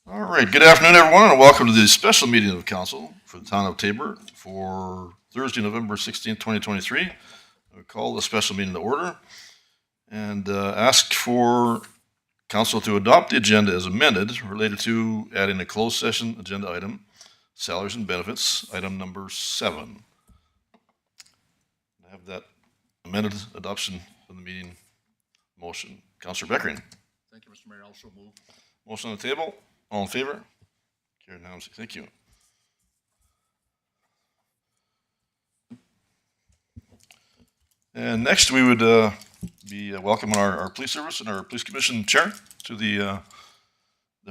All right. Good afternoon, everyone, and welcome to the special meeting of council for the town of Tabor for Thursday, November 16th, 2023. I call the special meeting to order and ask for council to adopt the agenda as amended related to adding a closed session agenda item, salaries and benefits, item number 7. I have that amended adoption of the meeting motion. Councilor Beckering. Thank you, Mr. Mayor. Also move. Motion on the table. All in favor? Carried unanimously. Thank you. And next, we would be welcoming our police service and our police commission chair to the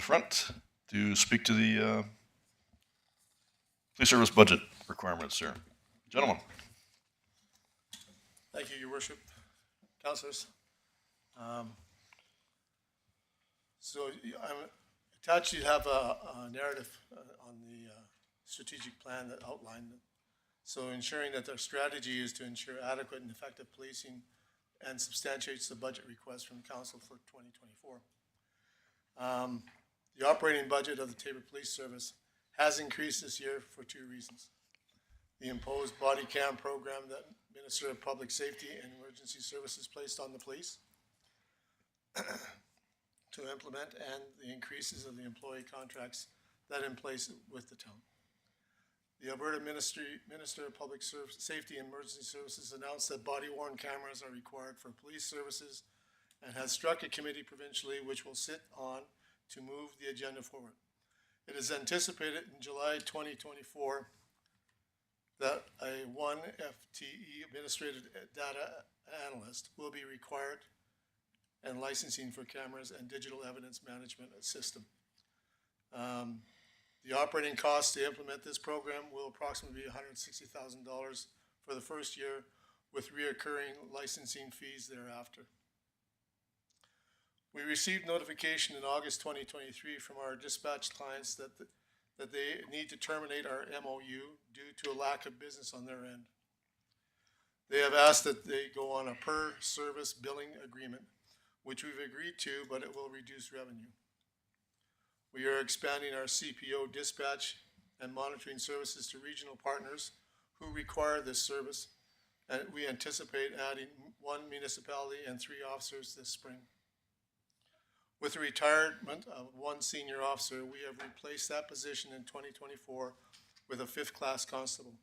front to speak to the police service budget requirements, sir. Gentlemen. Thank you, Your Worship, councilors. So I'm attached. You have a narrative on the strategic plan that outlined it. So ensuring that their strategy is to ensure adequate and effective policing and substantiates the budget request from council for 2024. The operating budget of the Tabor Police Service has increased this year for 2 reasons. The imposed body cam program that Minister of Public Safety and Emergency Services placed on the police to implement, and the increases of the employee contracts that are in place with the town. The Alberta Minister of Public Safety and Emergency Services announced that body-worn cameras are required for police services and has struck a committee provincially which will sit on to move the agenda forward. It is anticipated in July 2024 that a 1 FTE administrative data analyst will be required and licensing for cameras and digital evidence management system. The operating costs to implement this program will approximately be $160,000 for the first year, with reoccurring licensing fees thereafter. We received notification in August 2023 from our dispatch clients that they need to terminate our MOU due to a lack of business on their end. They have asked that they go on a per service billing agreement, which we've agreed to, but it will reduce revenue. We are expanding our CPO dispatch and monitoring services to regional partners who require this service, and we anticipate adding 1 municipality and 3 officers this spring. With the retirement of 1 senior officer, we have replaced that position in 2024 with a 5th class constable.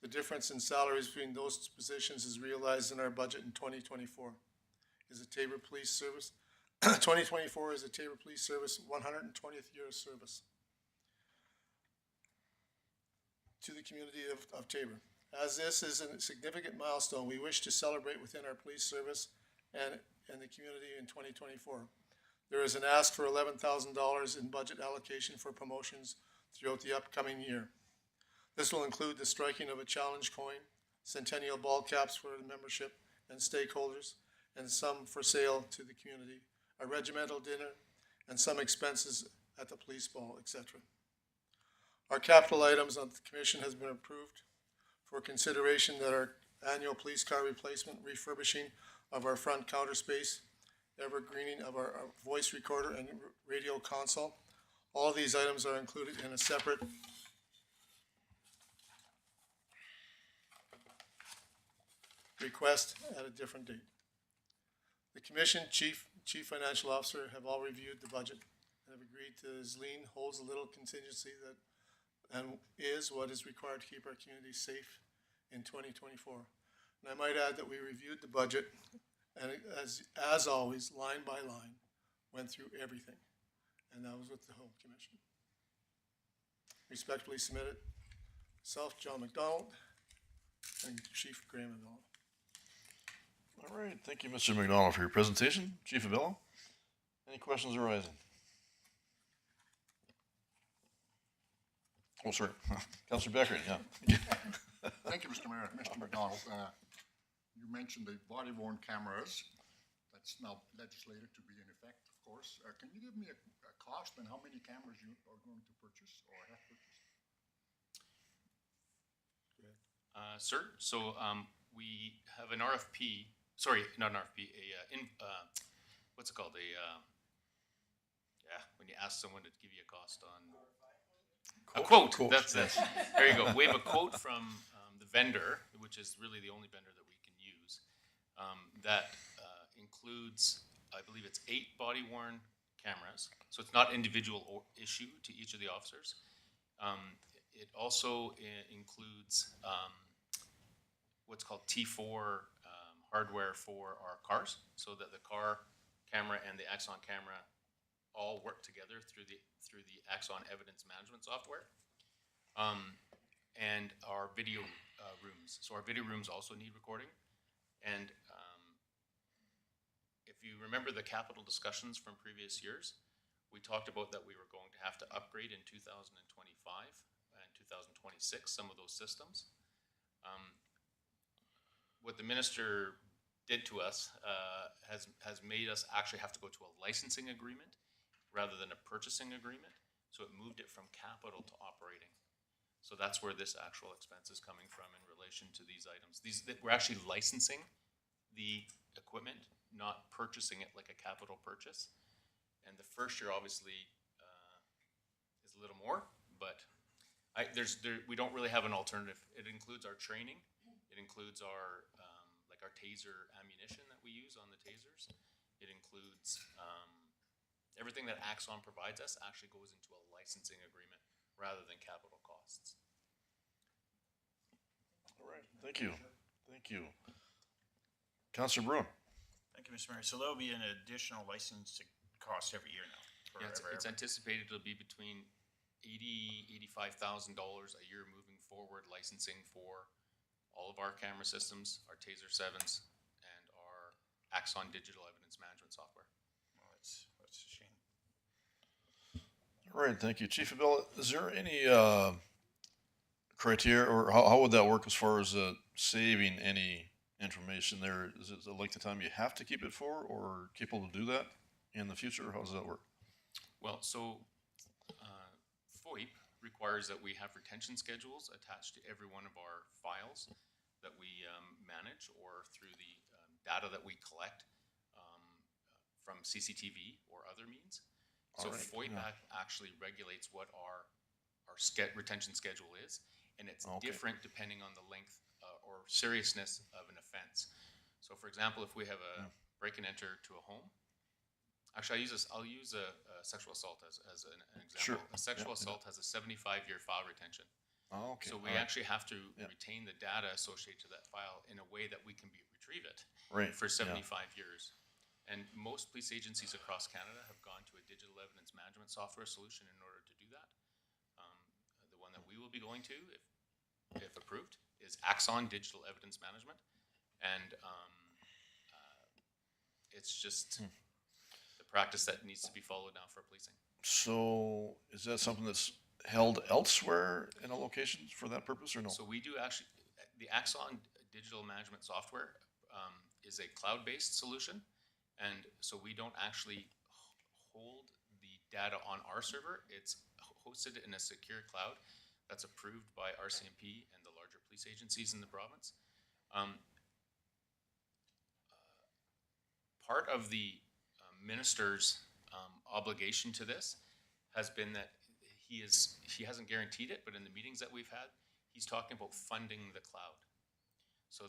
The difference in salaries between those positions is realized in our budget in 2024. Is a Tabor Police Service. 2024 is a Tabor Police Service 120th year of service to the community of Tabor. As this is a significant milestone, we wish to celebrate within our police service and the community in 2024. There is an ask for $11,000 in budget allocation for promotions throughout the upcoming year. This will include the striking of a challenge coin, centennial ball caps for the membership and stakeholders, and some for sale to the community, a regimental dinner, and some expenses at the police ball, etc. Our capital items on the commission has been approved for consideration that our annual police car replacement, refurbishing of our front counter space, evergreening of our voice recorder and radio console. All these items are included in a separate request at a different date. The Commission Chief Financial Officer have all reviewed the budget and have agreed to his lien holds a little contingency that and is what is required to keep our community safe in 2024. And I might add that we reviewed the budget and as always, line by line, went through everything. And that was with the whole commission. Respectfully submitted, myself, John McDonald, and Chief Graham Avella. All right. Thank you, Mr. McDonald, for your presentation. Chief Avella, any questions arising? Oh, sorry. Councilor Beckering, yeah. Thank you, Mr. Mayor. Mr. McDonald, you mentioned the body-worn cameras. That's now legislated to be in effect, of course. Can you give me a cost and how many cameras you are going to purchase or have purchased? Sir, so we have an RFP. Sorry, not an RFP. What's it called? yeah, when you ask someone to give you a cost on a quote. That's there you go. We have a quote from the vendor, which is really the only vendor that we can use. That includes, I believe it's 8 body worn cameras, so it's not individual issue to each of the officers. It also includes what's called T4 hardware for our cars, so that the car camera and the Axon camera all work together through the Axon evidence management software. And our video rooms. So our video rooms also need recording. And if you remember the capital discussions from previous years, we talked about that we were going to have to upgrade in 2025 and 2026 some of those systems. What the minister did to us has made us actually have to go to a licensing agreement rather than a purchasing agreement. So it moved it from capital to operating. So that's where this actual expense is coming from in relation to these items. We're actually licensing the equipment, not purchasing it like a capital purchase. And the first year obviously is a little more, but we don't really have an alternative. It includes our training. It includes our like our taser ammunition that we use on the tasers. It includes everything that Axon provides us actually goes into a licensing agreement rather than capital costs. All right, thank you. Thank you. Councillor Bruin. Thank you, Mr. Mayor. So there'll be an additional license cost every year now? for Yeah, it's anticipated it'll be between $80,000 to $85,000 a year moving forward, licensing for all of our camera systems, our Taser 7s, and our Axon digital evidence management software. Well, that's a shame. All right, thank you. Chief Abella, is there any criteria, or how would that work as far as saving any information there? Is it the length of time you have to keep it for, or capable to do that in the future? How does that work? Well, so FOIP requires that we have retention schedules attached to every one of our files that we manage, or through the data that we collect from CCTV or other means. So All right, FOIP yeah. actually regulates what our retention schedule is, and it's Okay. different depending on the length or seriousness of an offense. So for example, if we have a break and enter to a home, actually I'll use a sexual assault as an example. Sure. A sexual Yeah, assault has a 75-year file retention. Oh, okay. So we all right. actually have to Yeah. retain the data associated to that file in a way that we can retrieve it Right, for yeah. 75 years. And most police agencies across Canada have gone to a digital evidence management software solution in order to do that. The one that we will be going to, if approved, is Axon Digital Evidence Management. And it's just the practice that needs to be followed now for policing. So is that something that's held elsewhere in a location for that purpose, or no? So we do actually, the Axon Digital Management Software is a cloud-based solution. And so we don't actually hold the data on our server. It's hosted in a secure cloud that's approved by RCMP and the larger police agencies in the province. Part of the minister's obligation to this has been that he hasn't guaranteed it, but in the meetings that we've had, he's talking about funding the cloud. So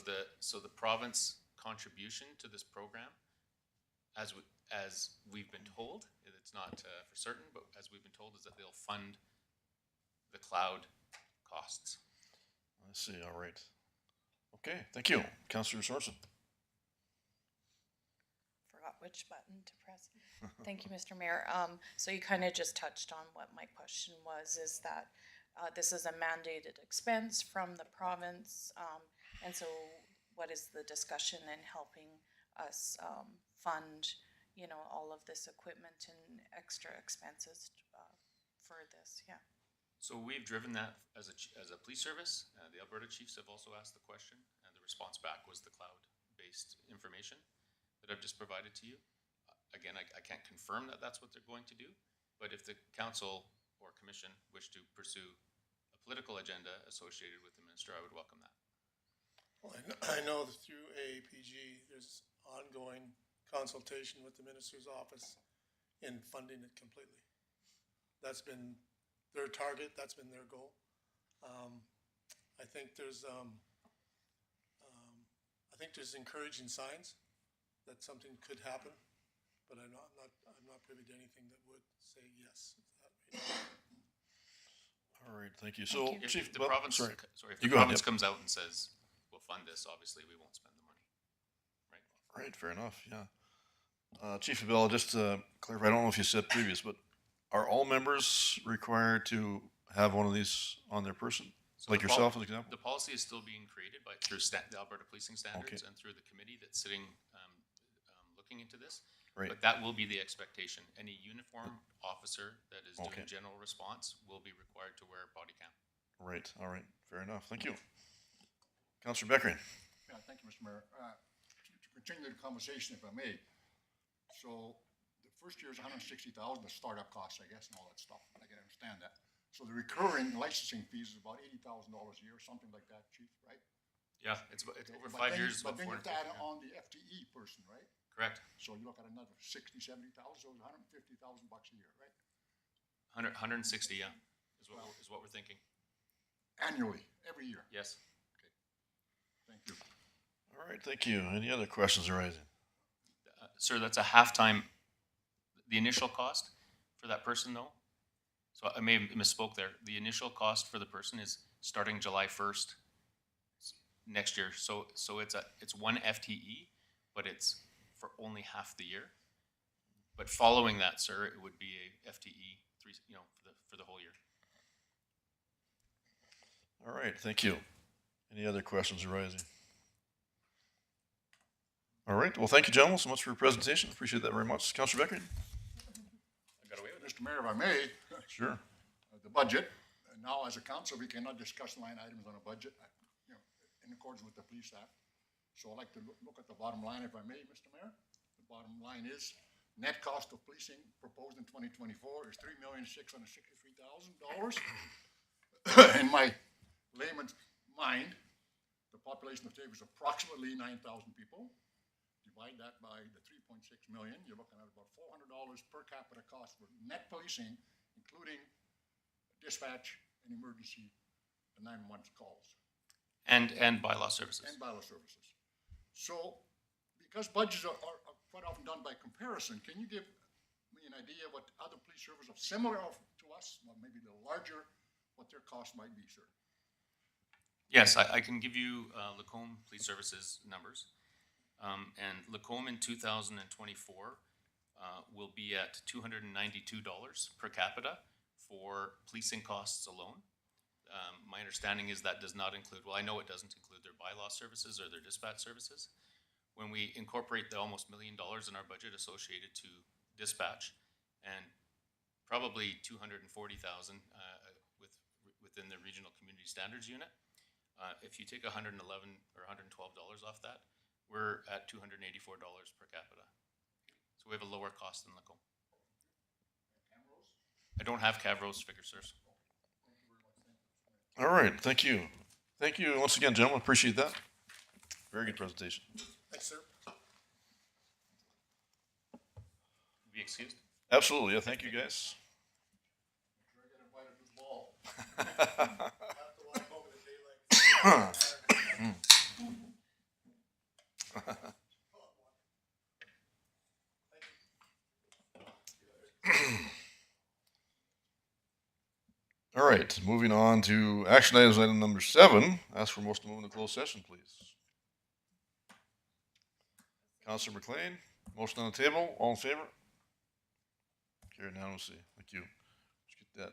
the province contribution to this program, as we've been told, it's not for certain, but as we've been told, is that they'll fund the cloud costs. I see, all right. Okay, thank you. Councillor Sorensen. Forgot which button to press. Thank you, Mr. Mayor. So you kind of just touched on what my question was, is that this is a mandated expense from the province. And so what is the discussion in helping us fund, all of this equipment and extra expenses for this? Yeah. So we've driven that as a police service. The Alberta Chiefs have also asked the question, and the response back was the cloud-based information that I've just provided to you. Again, I can't confirm that that's what they're going to do, but if the council or commission wish to pursue a political agenda associated with the minister, I would welcome that. Well, I know that through AAPG, there's ongoing consultation with the minister's office in funding it completely. That's been their target, that's been their goal. I think there's encouraging signs that something could happen, but I'm not privy to anything that would say yes. All right, thank you. So, you. Chief, If the well, province, sorry. if You the go ahead, province yep. comes out and says, we'll fund this, obviously, we won't spend the money. Right? Right, fair enough, yeah. Chief Abella, just to clarify, I don't know if you said previous, but are all members required to have one of these on their person? So Like the yourself, as an example? The policy is still being created through the Alberta Policing Standards and through the committee that's sitting, looking into this. Right. But that will be the expectation. Any uniformed officer that is Okay. doing general response will be required to wear a body cam. Right, all right, fair enough, thank you. Councillor Beckering? Yeah, thank you, Mr. Mayor. To continue the conversation, if I may. So the first year is 160,000, the startup costs, I guess, and all that stuff. I can understand that. So the recurring licensing fees is about $80,000 a year, something like that, Chief, right? Yeah, it's over But 5 then- years. But About then you have to add 450, yeah. on the FTE person, right? Correct. So you look at another 60, 70,000, so it's 150,000 bucks a year, right? 160, yeah, is what we're thinking. Annually, every year. Yes. Thank you. All right, thank you. Any other questions arising? Sir, that's a half-time, the initial cost for that person though? So I may have misspoke there. The initial cost for the person is starting July 1st next year. So it's one FTE, but it's for only half the year. But following that, sir, it would be a FTE for the whole year. All right, thank you. Any other questions arising? All right, well, thank you, gentlemen, so much for your presentation. Appreciate that very much. Councillor Beckering? I got away with it. Mr. Mayor, if I may, Sure. the budget, now as a council, we cannot discuss line items on a budget, in accordance with the Police Act. So I'd like to look at the bottom line, if I may, Mr. Mayor. The bottom line is net cost of policing proposed in 2024 is $3,663,000. In my layman's mind, the population of Taber is approximately 9,000 people. Divide that by the 3.6 million, you're looking at about $400 per capita cost for net policing, including dispatch and emergency 911 calls And bylaw services. and bylaw services. So, because budgets are quite often done by comparison, can you give me an idea what other police services are similar to us, or maybe a little larger, what their cost might be, sir? Yes, I can give you Lacombe Police Services numbers. And Lacombe in 2024 will be at $292 per capita for policing costs alone. My understanding is that does not include, well, I know it doesn't include their bylaw services or their dispatch services. When we incorporate the almost $1 million in our budget associated to dispatch and probably 240,000 within the Regional Community Standards Unit, if you take $111 or $112 off that, we're at $284 per capita. So we have a lower cost than Lacombe. I don't have Cavro's figures, sirs. All right, thank you. Thank you once again, gentlemen. Appreciate that. Very good presentation. Thanks, sir. Be excused. Absolutely, yeah, thank you, guys. Sure, I get invited to the ball. Have to walk home in the daylight. All right, moving on to action items, item number 7. Ask for motion to move into closed session, please. Councillor McLean, motion on the table, all in favor? Carried unanimously. Thank you. Let's get that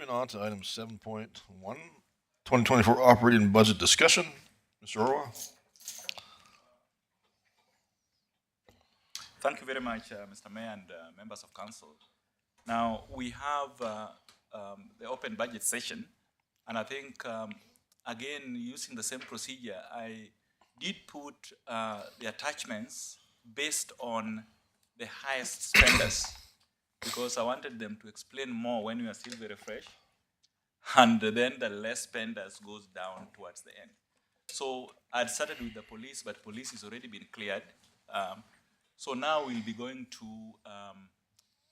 Moving on to item 7.1, 2024 operating budget discussion. Mr. Orwa? Thank you very much, Mr. Mayor and members of council. Now, we have the open budget session, and I think, again, using the same procedure, I did put the attachments based on the highest spenders, because I wanted them to explain more when we are still very fresh, and then the less spenders goes down towards the end. So I'd started with the police, but police has already been cleared. So now we'll be going to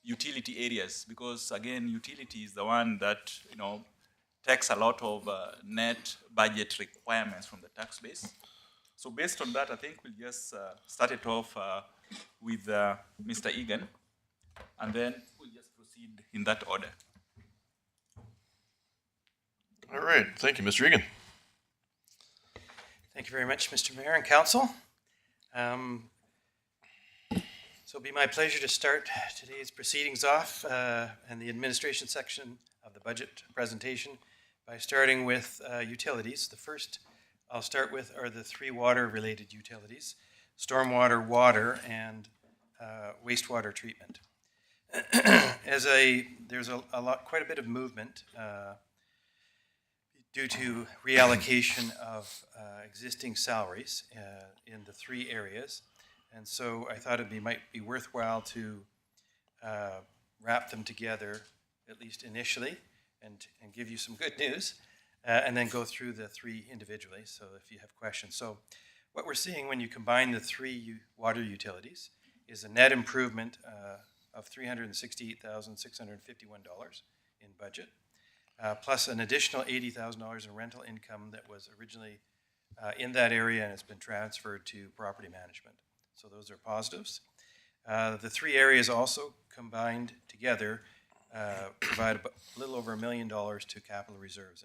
utility areas, because again, utility is the one that, you know, takes a lot of net budget requirements from the tax base. So based on that, I think we'll just start it off with Mr. Egan, and then we'll just proceed in that order. All right, thank you, Mr. Egan. Thank you very much, Mr. Mayor and Council. So it'll be my pleasure to start today's proceedings off in the administration section of the budget presentation by starting with utilities. The first I'll start with are the three water-related utilities: stormwater, water, and wastewater treatment. There's quite a bit of movement due to reallocation of existing salaries in the three areas. And so I thought might be worthwhile to wrap them together, at least initially, and give you some good news, and then go through the three individually, so if you have questions. So what we're seeing when you combine the three water utilities is a net improvement of $368,651 in budget, plus an additional $80,000 in rental income that was originally in that area and has been transferred to property management. So those are positives. The three areas also combined together provide a little over $1 million to capital reserves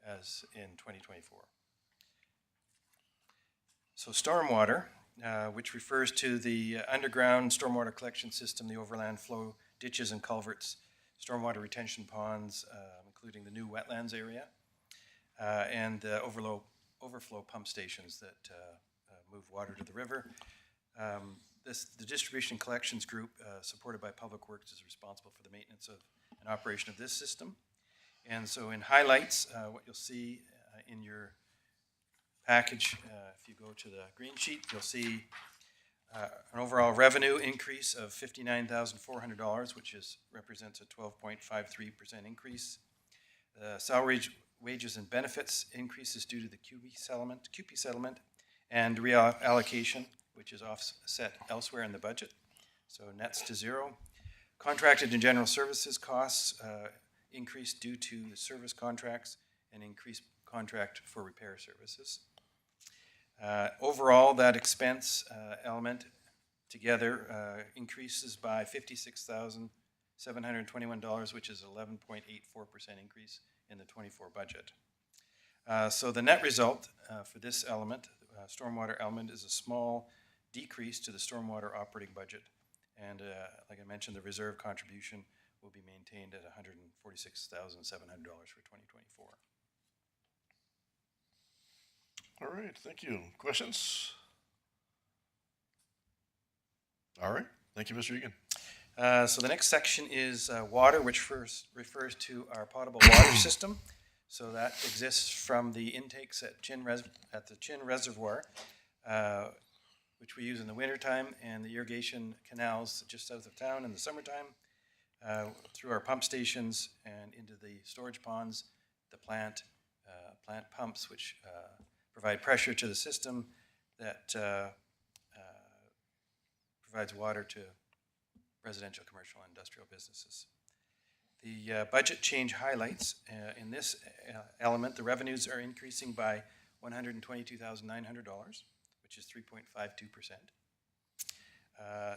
as in 2024. So stormwater, which refers to the underground stormwater collection system, the overland flow ditches and culverts, stormwater retention ponds, including the new wetlands area, and overflow pump stations that move water to the river. The Distribution Collections Group, supported by Public Works, is responsible for the maintenance of and operation of this system. And so in highlights, what you'll see in your package, if you go to the green sheet, you'll see an overall revenue increase of $59,400, which represents a 12.53% increase. Salary, wages, and benefits increases due to the QP settlement and reallocation, which is offset elsewhere in the budget, so nets to zero. Contracted and general services costs increased due to the service contracts and increased contract for repair services. Overall, that expense element together increases by $56,721, which is 11.84% increase in the 24 budget. So the net result for this element, stormwater element, is a small decrease to the stormwater operating budget. And like I mentioned, the reserve contribution will be maintained at $146,700 for 2024. All right, thank you. Questions? All right, thank you, Mr. Egan. So the next section is water, which first refers to our potable water system. So that exists from the intakes at the Chin Reservoir, which we use in the wintertime, and the irrigation canals just south of town in the summertime, through our pump stations and into the storage ponds, the plant pumps, which provide pressure to the system that provides water to residential, commercial, and industrial businesses. The budget change highlights in this element, the revenues are increasing by $122,900, which is 3.52%.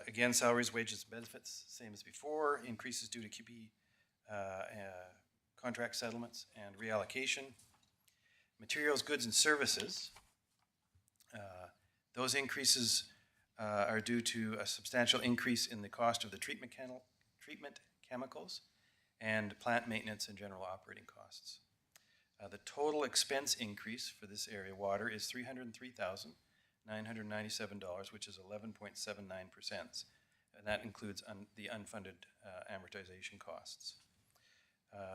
Again, salaries, wages, and benefits, same as before. Increases due to QP contract settlements and reallocation. Materials, goods, and services. Those increases are due to a substantial increase in the cost of the treatment chemicals and plant maintenance and general operating costs. The total expense increase for this area water is $303,997, which is 11.79%. And that includes the unfunded amortization costs.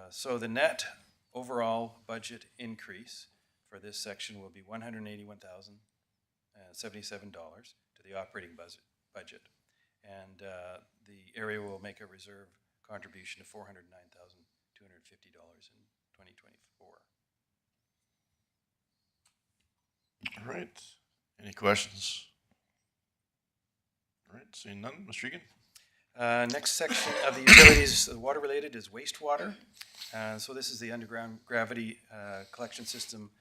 So the net overall budget increase for this section will be $181,077 to the operating budget. And the area will make a reserve contribution of $409,250 in 2024. All right. Any questions? All right, seeing none. Mr. Egan? Next section of the utilities, water related, is wastewater. So this is the underground gravity collection system,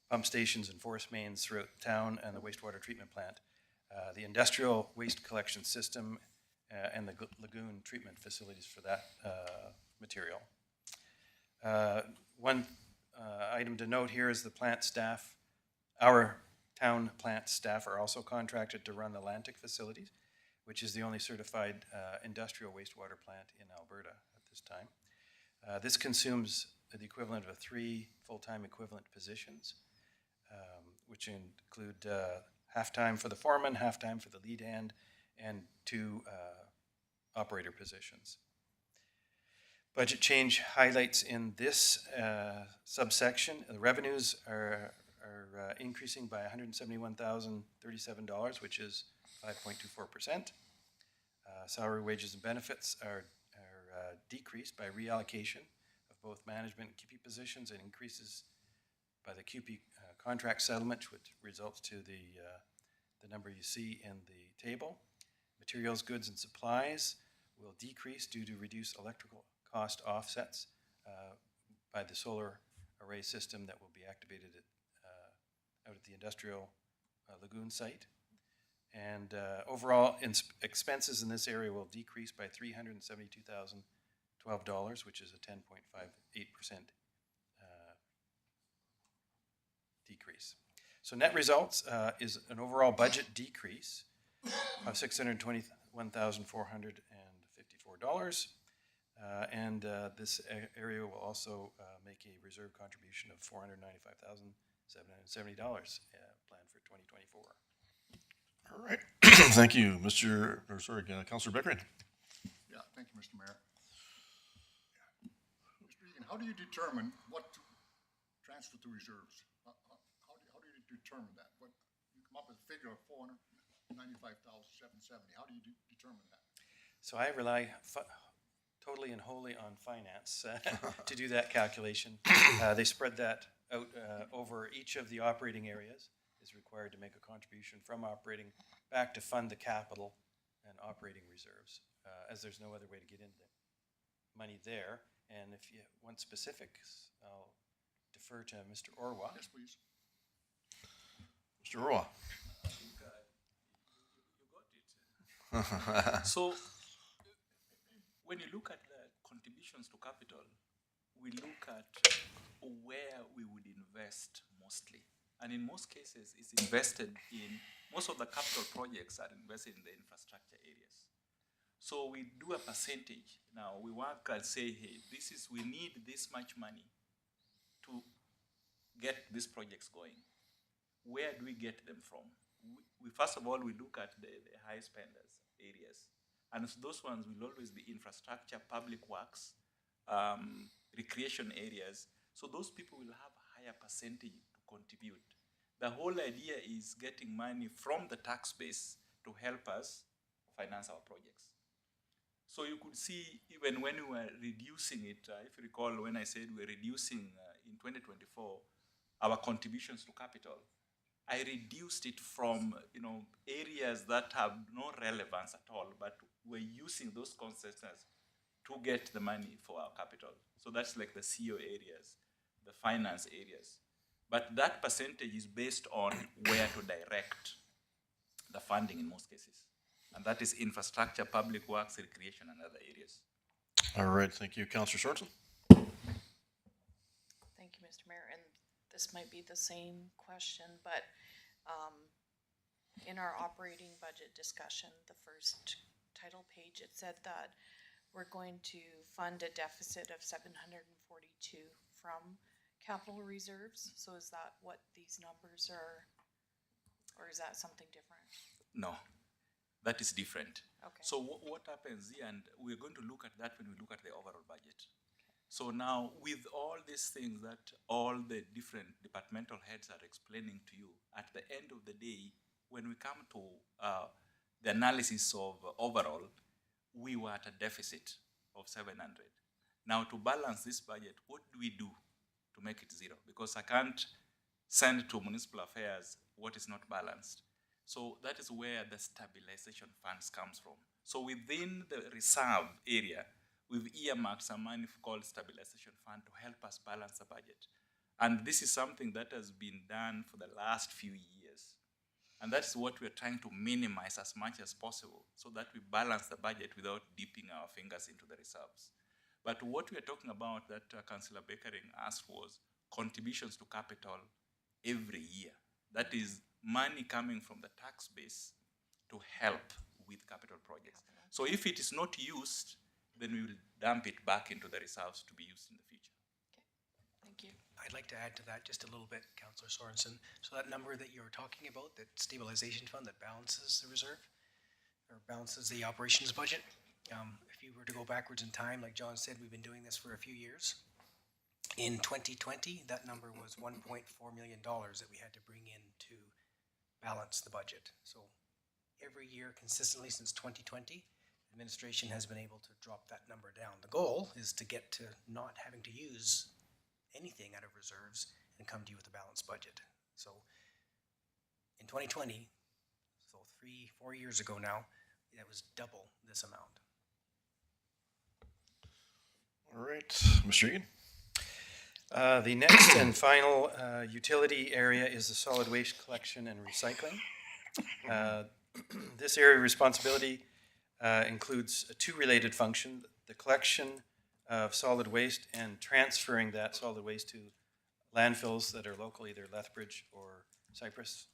pump stations and force mains throughout town, and the wastewater treatment plant. The industrial waste collection system and the lagoon treatment facilities for that material. One item to note here is the plant staff. Our town plant staff are also contracted to run the Atlantic facilities, which is the only certified industrial wastewater plant in Alberta at this time. This consumes the equivalent of 3 full-time equivalent positions, which include half-time for the foreman, half-time for the lead hand, and 2 operator positions. Budget change highlights in this subsection. The revenues are increasing by $171,037, which is 5.24%. Salary, wages, and benefits are decreased by reallocation of both management and QP positions, and increases by the QP contract settlement, which results to the number you see in the table. Materials, goods, and supplies will decrease due to reduced electrical cost offsets by the solar array system that will be activated out at the industrial lagoon site. And overall expenses in this area will decrease by $372,012, which is a 10.58% decrease. So net results is an overall budget decrease of $621,454. And this area will also make a reserve contribution of $495,770 planned for 2024. All right. Thank you, Councilor Beckering. Yeah, thank you, Mr. Mayor. Mr. Egan, how do you determine what to transfer to reserves? How do you determine that? What, you come up with a figure of $495,770. How do you determine that? So I rely totally and wholly on finance to do that calculation. They spread that out over each of the operating areas. Is required to make a contribution from operating back to fund the capital and operating reserves, as there's no other way to get into money there. And if you want specifics, I'll defer to Mr. Orwa. Yes, please. Mr. Roa. You got it. So when you look at the contributions to capital, we look at where we would invest mostly. And in most cases, it's invested in, most of the capital projects are invested in the infrastructure areas. So we do a percentage. Now we work and say, hey, we need this much money to get these projects going. Where do we get them from? First of all, we look at the high spenders areas. And so those ones will always be infrastructure, public works, recreation areas. So those people will have a higher percentage to contribute. The whole idea is getting money from the tax base to help us finance our projects. So you could see, even when we were reducing it, if you recall when I said we're reducing in 2024 our contributions to capital, I reduced it from areas that have no relevance at all, but we're using those concepts to get the money for our capital. So that's like the CO areas, the finance areas. But that percentage is based on where to direct the funding in most cases. And that is infrastructure, public works, recreation, and other areas. All right, thank you. Councilor Sorensen? Thank you, Mr. Mayor, and this might be the same question, but in our operating budget discussion, the first title page, it said that we're going to fund a deficit of 742 from capital reserves. So is that what these numbers are, or is that something different? No, that is different. Okay. So what happens here, and we're going to look at that when we look at the overall budget. So now, with all these things that all the different departmental heads are explaining to you, at the end of the day, when we come to the analysis of overall, we were at a deficit of 700. Now, to balance this budget, what do we do to make it zero? Because I can't send to municipal affairs what is not balanced. So that is where the stabilization funds comes from. So within the reserve area, we've earmarked some money called stabilization fund to help us balance the budget. And this is something that has been done for the last few years. And that's what we're trying to minimize as much as possible so that we balance the budget without dipping our fingers into the reserves. But what we're talking about that Councillor Beckering asked was contributions to capital every year. That is money coming from the tax base to help with capital projects. So if it is not used, then we will dump it back into the reserves to be used in the future. Thank you. I'd like to add to that just a little bit, Councillor Sorensen. So that number that you were talking about, that stabilization fund that balances the reserve, or balances the operations budget, if you were to go backwards in time, like John said, we've been doing this for a few years. In 2020, that number was $1.4 million that we had to bring in to balance the budget. So every year consistently since 2020, administration has been able to drop that number down. The goal is to get to not having to use anything out of reserves and come to you with a balanced budget. So in 2020, so 3-4 years ago now, that was double this amount. All right, Mr. Egan. The next and final utility area is the solid waste collection and recycling. This area of responsibility includes two related functions: the collection of solid waste and transferring that solid waste to landfills that are local, either Lethbridge or Cypress,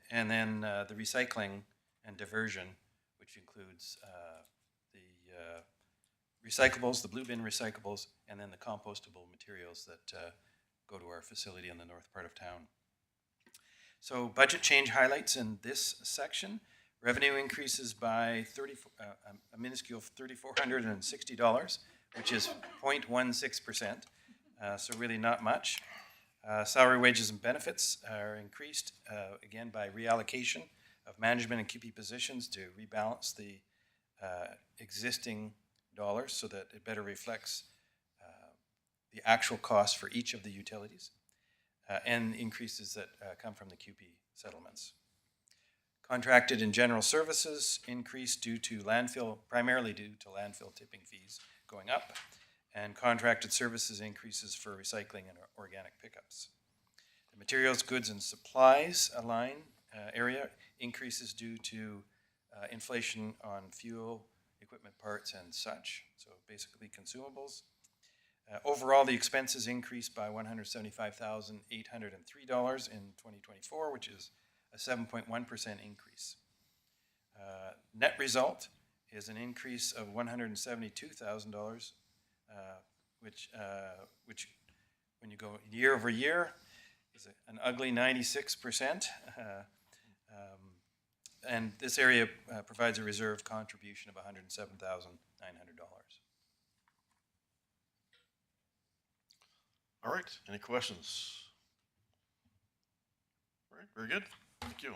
and then the recycling and diversion, which includes the recyclables, the blue bin recyclables, and then the compostable materials that go to our facility in the north part of town. So budget change highlights in this section. Revenue increases by a minuscule $3,460, which is 0.16%, so really not much. Salary, wages, and benefits are increased, again, by reallocation of management and QP positions to rebalance the existing dollars so that it better reflects the actual cost for each of the utilities, and increases that come from the QP settlements. Contracted and general services increased due to primarily due to landfill tipping fees going up, and contracted services increases for recycling and organic pickups. The materials, goods, and supplies area increases due to inflation on fuel, equipment parts, and such, so basically consumables. Overall, the expenses increased by $175,803 in 2024, which is a 7.1% increase. Net result is an increase of $172,000, which when you go year over year is an ugly 96%. And this area provides a reserve contribution of $107,900. All right, any questions? All right, very good. Thank you.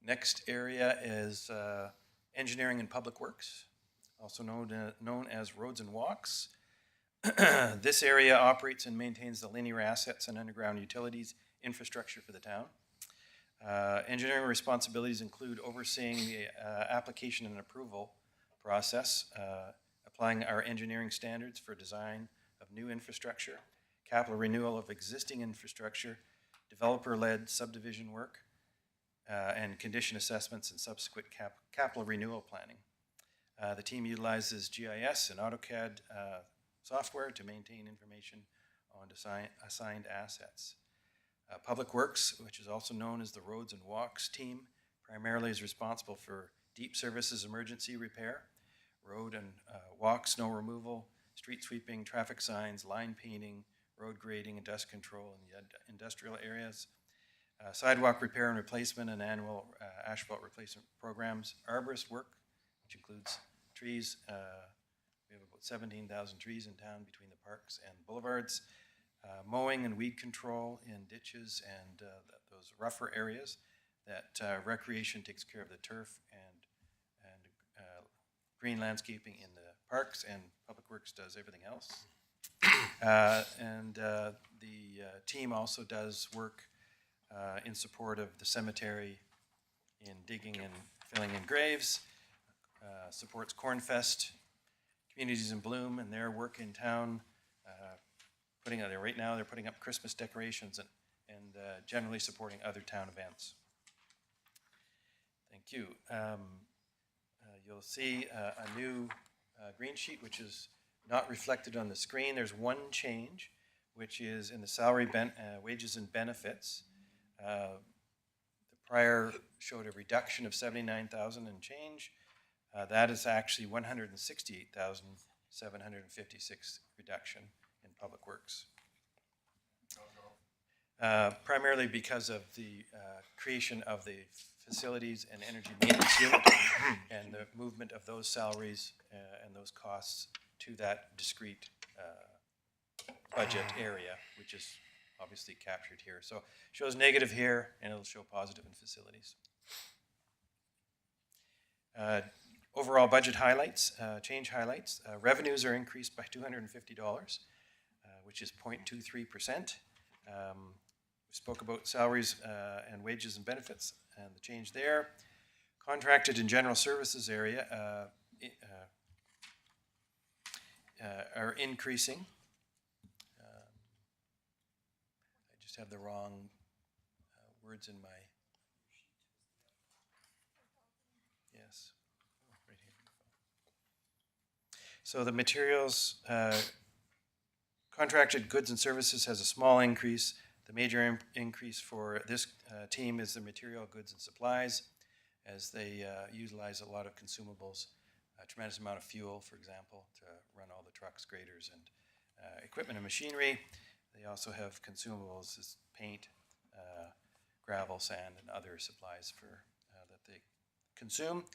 Next area is engineering and public works, also known as roads and walks. This area operates and maintains the linear assets and underground utilities infrastructure for the town. Engineering responsibilities include overseeing the application and approval process, applying our engineering standards for design of new infrastructure, capital renewal of existing infrastructure, developer-led subdivision work, and condition assessments and subsequent capital renewal planning. The team utilizes GIS and AutoCAD software to maintain information on assigned assets. Public Works, which is also known as the Roads and Walks team, primarily is responsible for deep services emergency repair, road and walk, snow removal, street sweeping, traffic signs, line painting, road grading and dust control in the industrial areas, sidewalk repair and replacement and annual asphalt replacement programs, arborist work, which includes trees. We have about 17,000 trees in town between the parks and boulevards, mowing and weed control in ditches and those rougher areas that recreation takes care of the turf and green landscaping in the parks, and Public Works does everything else. The team also does work in support of the cemetery in digging and filling in graves, supports Cornfest, Communities in Bloom, and their work in town, right now they're putting up Christmas decorations and generally supporting other town events. Thank you. You'll see a new green sheet, which is not reflected on the screen. There's one change, which is in the salary, wages and benefits. The prior showed a reduction of 79,000 and change. That is actually 168,756 reduction in Public Works. Primarily because of the creation of the Facilities and Energy Maintenance Unit and the movement of those salaries and those costs to that discrete budget area, which is obviously captured here. So it shows negative here, and it'll show positive in facilities. Overall budget highlights, change highlights. Revenues are increased by $250, which is 0.23%. We spoke about salaries and wages and benefits and the change there. Contracted and general services area are increasing. I just have the wrong words in my, yes, right here. So the materials, contracted goods and services has a small increase. The major increase for this team is the material, goods, and supplies, as they utilize a lot of consumables, a tremendous amount of fuel, for example, to run all the trucks, graders, and equipment and machinery. They also have consumables as paint, gravel, sand, and other supplies that they consume.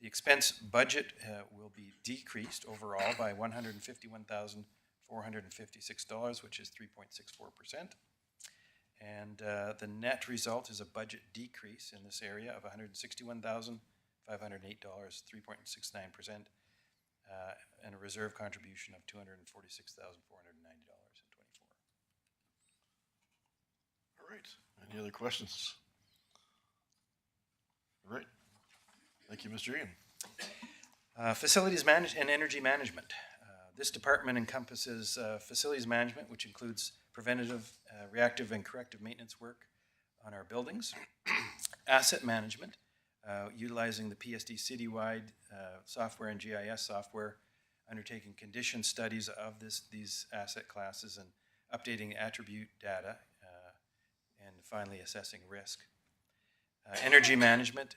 The expense budget will be decreased overall by $151,456, which is 3.64%. And the net result is a budget decrease in this area of $161,508, 3.69%, and a reserve contribution of $246,490.24. All right. Any other questions? All right. Thank you, Mr. Ian. Facilities and energy management. This department encompasses facilities management, which includes preventative, reactive, and corrective maintenance work on our buildings. Asset management, utilizing the PSD citywide software and GIS software, undertaking condition studies of these asset classes and updating attribute data, and finally assessing risk. Energy management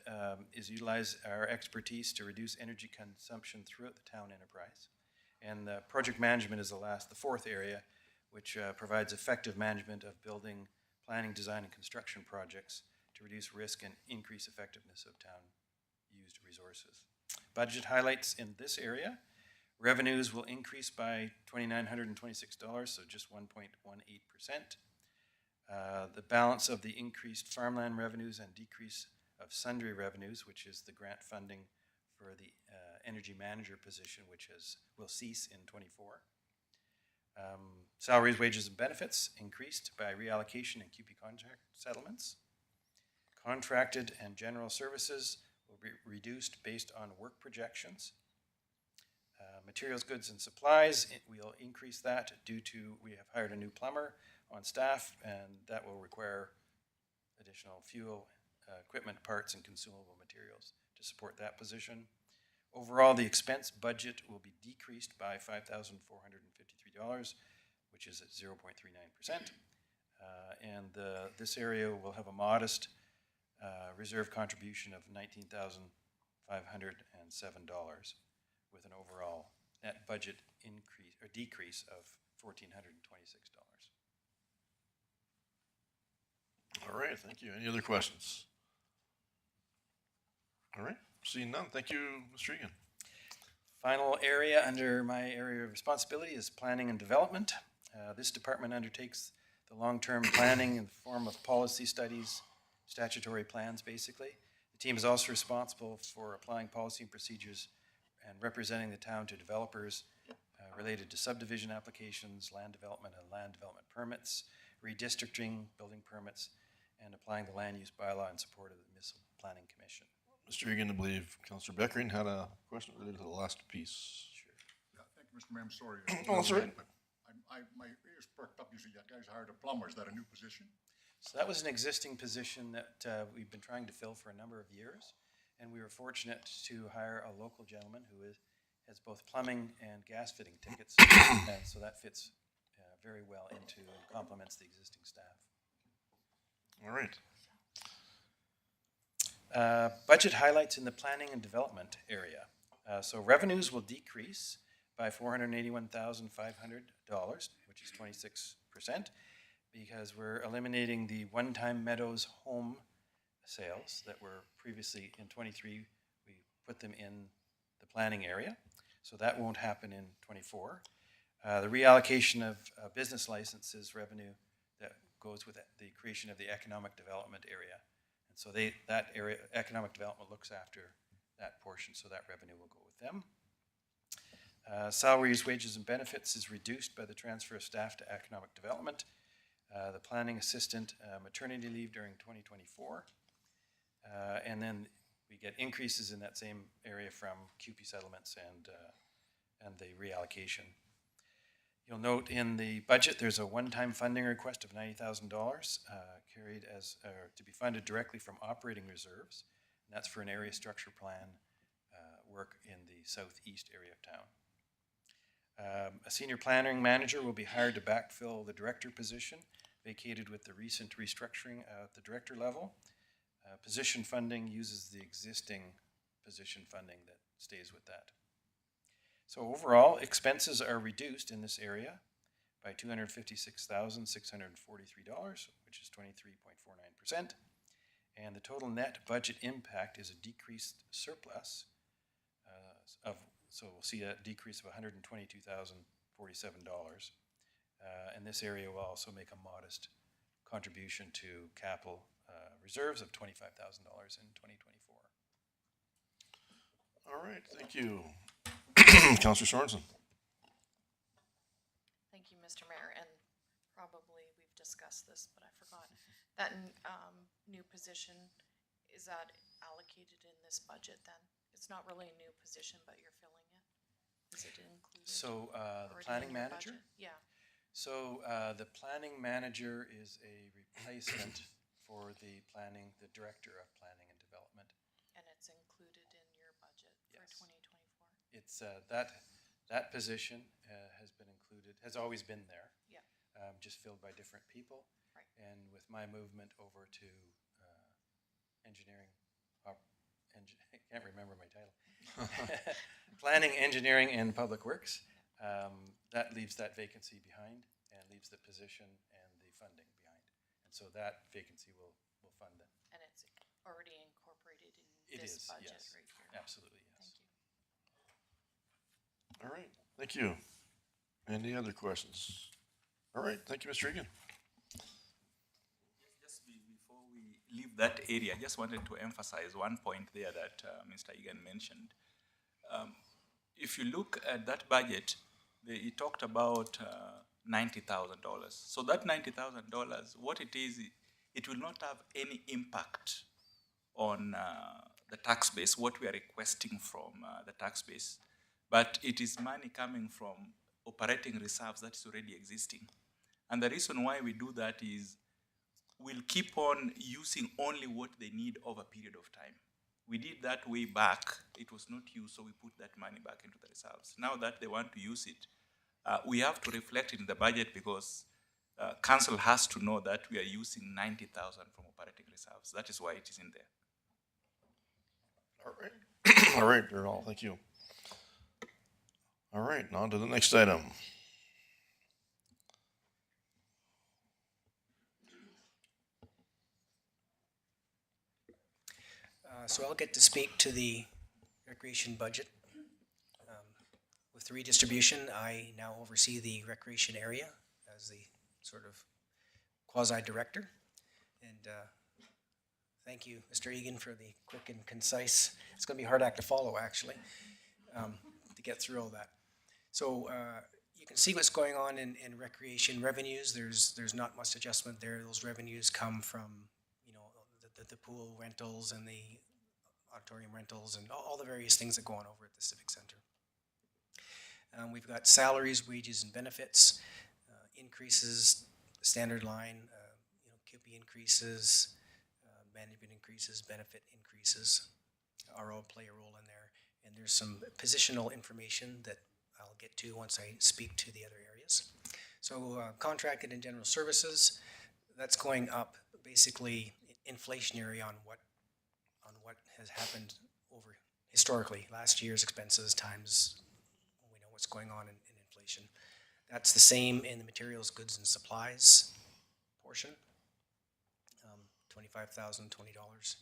is utilize our expertise to reduce energy consumption throughout the town enterprise. And project management is the fourth area, which provides effective management of building, planning, design, and construction projects to reduce risk and increase effectiveness of town-used resources. Budget highlights in this area. Revenues will increase by $2,926, so just 1.18%. The balance of the increased farmland revenues and decrease of sundry revenues, which is the grant funding for the energy manager position, which will cease in '24. Salaries, wages, and benefits increased by reallocation and QP contract settlements. Contracted and general services will be reduced based on work projections. Materials, goods, and supplies, we'll increase that due to we have hired a new plumber on staff, and that will require additional fuel, equipment, parts, and consumable materials to support that position. Overall, the expense budget will be decreased by $5,453, which is at 0.39%. And this area will have a modest reserve contribution of $507, with an overall net budget increase or decrease of $1,426. All right, thank you. Any other questions? All right, seeing none. Thank you, Mr. Egan. Final area under my area of responsibility is planning and development. This department undertakes the long-term planning in the form of policy studies, statutory plans, basically. The team is also responsible for applying policy and procedures and representing the town to developers related to subdivision applications, land development and land development permits, redistricting, building permits, and applying the land use bylaw in support of the Municipal Planning Commission. Mr. Egan, I believe Councillor Beckering had a question related to the last piece. Yeah, thank you, Mr. Mayor. I'm sorry. Oh, that's all right. But my ears perked up. Usually, you guys hired a plumber. Is that a new position? So that was an existing position that we've been trying to fill for a number of years, and we were fortunate to hire a local gentleman who has both plumbing and gas fitting tickets, and so that fits very well into and complements the existing staff. All right. Budget highlights in the planning and development area. So revenues will decrease by $481,500, which is 26%, because we're eliminating the one-time Meadows home sales that were previously in 23. We put them in the planning area, so that won't happen in 24. The reallocation of business licenses revenue that goes with the creation of the economic development area. And so that area, economic development, looks after that portion, so that revenue will go with them. Salaries, wages, and benefits is reduced by the transfer of staff to economic development. The planning assistant maternity leave during 2024. And then we get increases in that same area from QP settlements and the reallocation. You'll note in the budget there's a one-time funding request of $90,000 carried as to be funded directly from operating reserves. And that's for an area structure plan work in the southeast area of town. A senior planning manager will be hired to backfill the director position vacated with the recent restructuring at the director level. Position funding uses the existing position funding that stays with that. So overall, expenses are reduced in this area by $256,643, which is 23.49%. And the total net budget impact is a decreased surplus so we'll see a decrease of $122,047. And this area will also make a modest contribution to capital reserves of $25,000 in 2024. All right, thank you. Councillor Sorensen. Thank you, Mr. Mayor, and probably we've discussed this, but I forgot. That new position, is that allocated in this budget then? It's not really a new position, but you're filling it? Is it included? So the already planning in your manager? budget? Yeah, So the planning manager is a replacement for the director of planning and development. and it's included in your budget for Yes. 2024? It's that position has always been there. Yeah. Just filled by different people. Right. And with my movement over to engineering, I can't remember my title. Planning, engineering, and public works. That leaves that vacancy behind and leaves the position and the funding behind. And so that vacancy will fund it. And it's already incorporated in It this is, budget yes. right here? Absolutely, yes. Thank you. All right, thank you. Any other questions? All right, thank you, Mr. Egan. Just before we leave that area, I just wanted to emphasize one point there that Mr. Egan mentioned. If you look at that budget, he talked about $90,000. So that $90,000, what it is, it will not have any impact on the tax base, what we are requesting from the tax base. But it is money coming from operating reserves that is already existing. And the reason why we do that is we'll keep on using only what they need over a period of time. We did that way back. It was not used, so we put that money back into the reserves. Now that they want to use it, we have to reflect it in the budget because council has to know that we are using $90,000 from operating reserves. That is why it is in there. All right. All right, Darrell, thank you. All right, on to the next item. So I'll get to speak to the recreation budget. With the redistribution, I now oversee the recreation area as the sort of quasi-director. And thank you, Mr. Egan, for the quick and concise. It's going to be a hard act to follow, actually, to get through all that. So you can see what's going on in recreation revenues. There's not much adjustment there. Those revenues come from, you know, the pool rentals and the auditorium rentals and all the various things that go on over at the Civic Center. We've got salaries, wages, and benefits, increases, standard line, you know, QP increases, management increases, benefit increases are all play a role in there. And there's some positional information that I'll get to once I speak to the other areas. So contracted and general services, that's going up basically inflationary on what has happened over historically, last year's expenses times we know what's going on in inflation. That's the same in the materials, goods, and supplies portion, $25,020.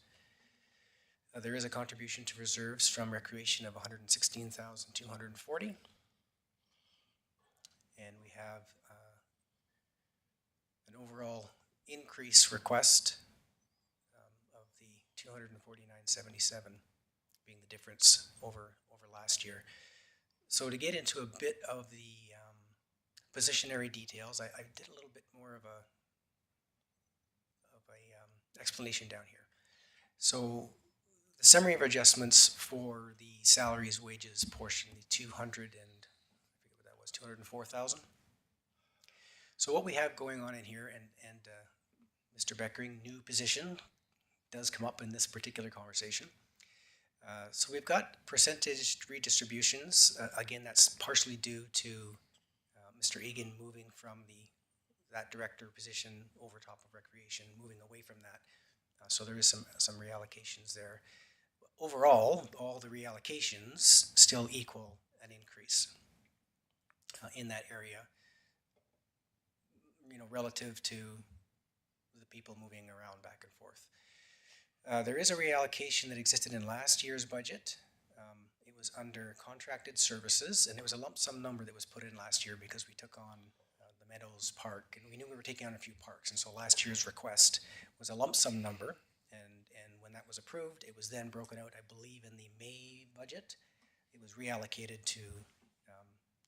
There is a contribution to reserves from recreation of $116,240. And we have an overall increase request of the $249.77 being the difference over last year. So to get into a bit of the positionary details, I did a little bit more of a explanation down here. So the summary of adjustments for the salaries, wages portion, the 204,000. So what we have going on in here, and Mr. Beckering, new position does come up in this particular conversation. So we've got percentage redistributions. Again, that's partially due to Mr. Egan moving from that director position over top of recreation, moving away from that. So there is some reallocations there. Overall, all the reallocations still equal an increase in that area, you know, relative to the people moving around back and forth. There is a reallocation that existed in last year's budget. It was under contracted services, and it was a lump sum number that was put in last year because we took on the Meadows Park, and we knew we were taking on a few parks, and so last year's request was a lump sum number, and when that was approved, it was then broken out, I believe, in the May budget. It was reallocated to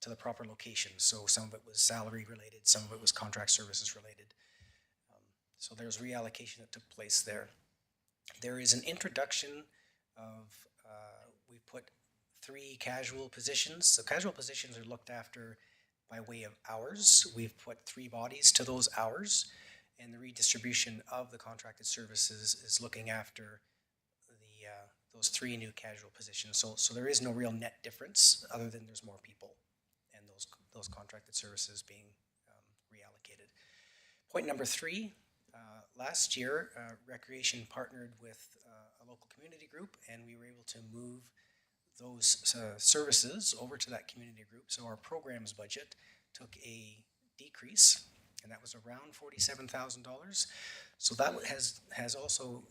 the proper locations. So some of it was salary related, some of it was contract services related. So there's reallocation that took place there. There is an introduction of, we put 3 casual positions. So casual positions are looked after by way of hours. We've put 3 bodies to those hours, and the redistribution of the contracted services is looking after those 3 new casual positions. So there is no real net difference other than there's more people and those contracted services being reallocated. Point number 3, last year, Recreation partnered with a local community group, and we were able to move those services over to that community group. So our programs budget took a decrease, and that was around $47,000. So that has also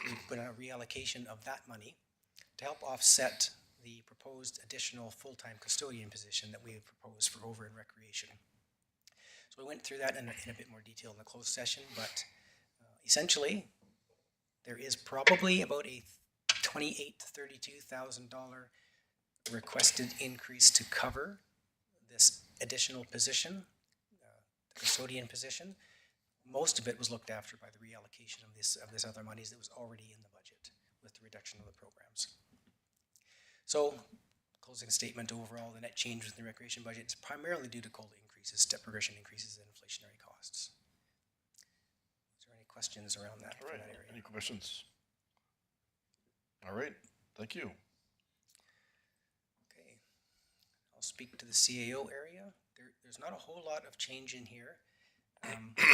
we've put a reallocation of that money to help offset the proposed additional full-time custodian position that we have proposed for over in recreation. So we went through that in a bit more detail in the closed session, but essentially there is probably about a $28,000 to $32,000 requested increase to cover this additional position, the custodian position. Most of it was looked after by the reallocation of this other monies that was already in the budget with the reduction of the programs. So, closing statement overall, the net change within the recreation budget is primarily due to COLA increases, step progression increases, and inflationary costs. Is there any questions around that? All right, that area? any questions? All right, thank you. Okay, I'll speak to the CAO area. There's not a whole lot of change in here.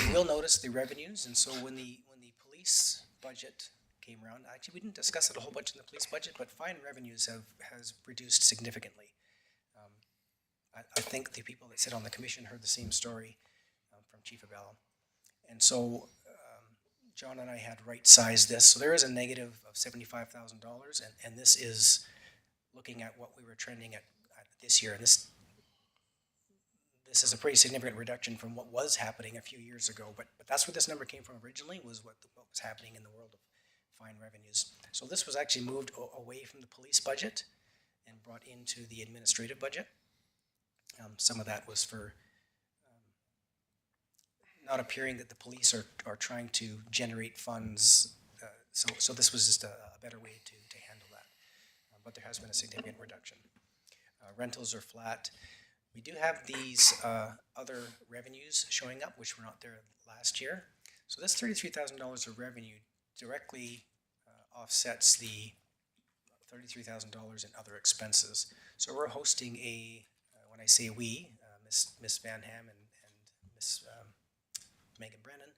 You will notice the revenues, and so when the police budget came around. Actually, we didn't discuss it a whole bunch in the police budget, but fine revenues has reduced significantly. I think the people that sit on the commission heard the same story from Chief Abello. And so John and I had right-sized this. So there is a negative of $75,000, and this is looking at what we were trending at this year. And this is a pretty significant reduction from what was happening a few years ago. But that's where this number came from originally, was what was happening in the world of fine revenues. So this was actually moved away from the police budget and brought into the administrative budget. Some of that was for not appearing that the police are trying to generate funds. So this was just a better way to handle that. But there has been a significant reduction. Rentals are flat. We do have these other revenues showing up, which were not there last year. So this $33,000 of revenue directly offsets the $33,000 in other expenses. So we're hosting when I say we, Miss Van Ham and Miss Megan Brennan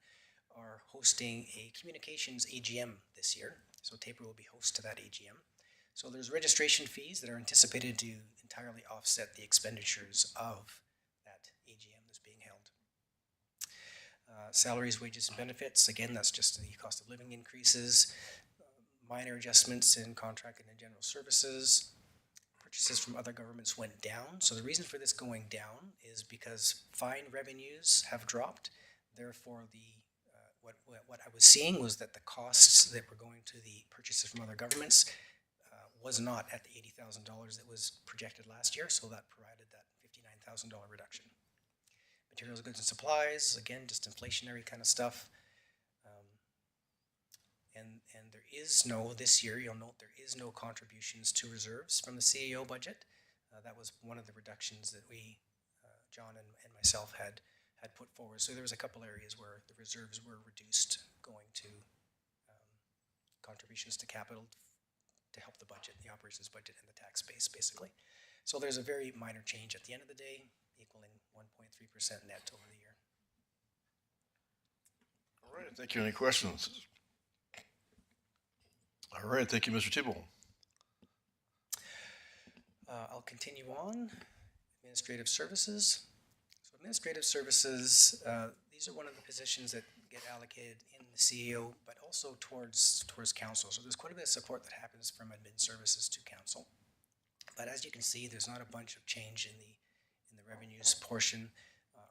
are hosting a communications AGM this year. So Taper will be host to that AGM. So there's registration fees that are anticipated to entirely offset the expenditures of that AGM that's being held. Salaries, wages, and benefits, again, that's just the cost of living increases, minor adjustments in contracting and general services. Purchases from other governments went down. So the reason for this going down is because fine revenues have dropped. Therefore, what I was seeing was that the costs that were going to the purchases from other governments was not at the $80,000 that was projected last year, so that provided that $59,000 reduction. Materials, goods, and supplies, again, just inflationary kind of stuff. And there is no, this year, you'll note there is no contributions to reserves from the CAO budget. That was one of the reductions that we, John and myself had put forward. So there was a couple areas where the reserves were reduced going to contributions to capital to help the budget, the operations budget and the tax base, basically. So there's a very minor change at the end of the day, equaling 1.3% net over the year. All right, thank you. Any questions? All right, thank you, Mr. Thibault. I'll continue on. Administrative services. So administrative services, these are one of the positions that get allocated in the CEO, but also towards council. So there's quite a bit of support that happens from admin services to council. But as you can see, there's not a bunch of change in the revenues portion,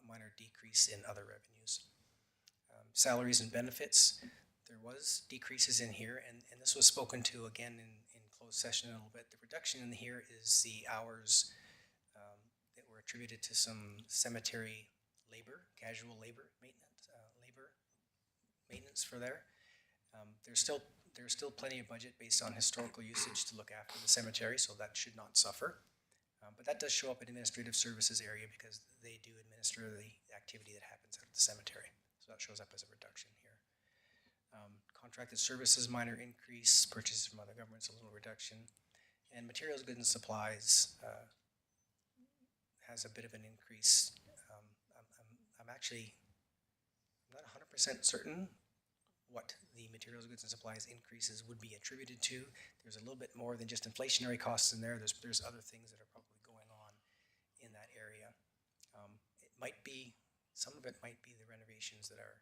minor decrease in other revenues. Salaries and benefits, there was decreases in here, and this was spoken to again in closed session a little bit. The reduction in here is the hours that were attributed to some cemetery labor, casual labor maintenance for there. There's still plenty of budget based on historical usage to look after the cemetery, so that should not suffer. But that does show up in administrative services area because they do administer the activity that happens at the cemetery. So that shows up as a reduction here. Contracted services, minor increase. Purchases from other governments, a little reduction. And materials, goods, and supplies has a bit of an increase. I'm not 100% certain what the materials, goods, and supplies increases would be attributed to. There's a little bit more than just inflationary costs in there. There's other things that are probably going on in that area. It might be, some of it might be the renovations that are,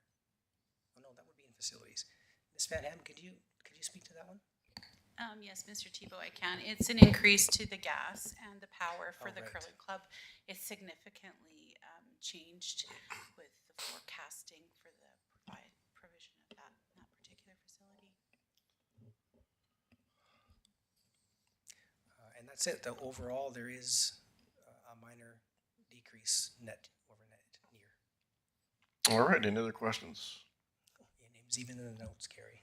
oh no, that would be in facilities. Ms. Van Ham, could you speak to that one? Yes, Mr. Thibault, I can. It's an increase to the gas and the power for the right. curling club. It's significantly changed with the forecasting for the provision of that particular facility. And that's it. Though overall, there is a minor decrease net over net year. All right, any other questions? Your name's even in the notes, Carrie.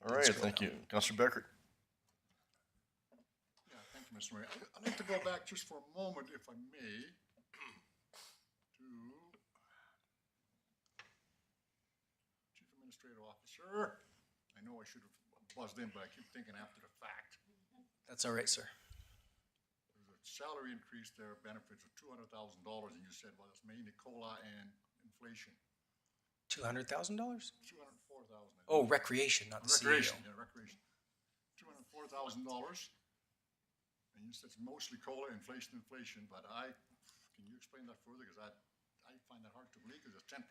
All right, thank you. Councilor Beckert. Yeah, thank you, Mr. Mayor. I'd like to go back just for a moment, if I may, to Chief Administrative Officer. I know I should have buzzed in, but I keep thinking after the fact. That's all right, sir. There's a salary increase there, benefits of $200,000, and you said, well, it's mainly COLA and inflation. $200,000? $204,000. Oh, recreation, not the CEO. Recreation, yeah, recreation. $204,000. And you said it's mostly COLA, inflation, but can you explain that further? Because I find that hard to believe because it's 10%.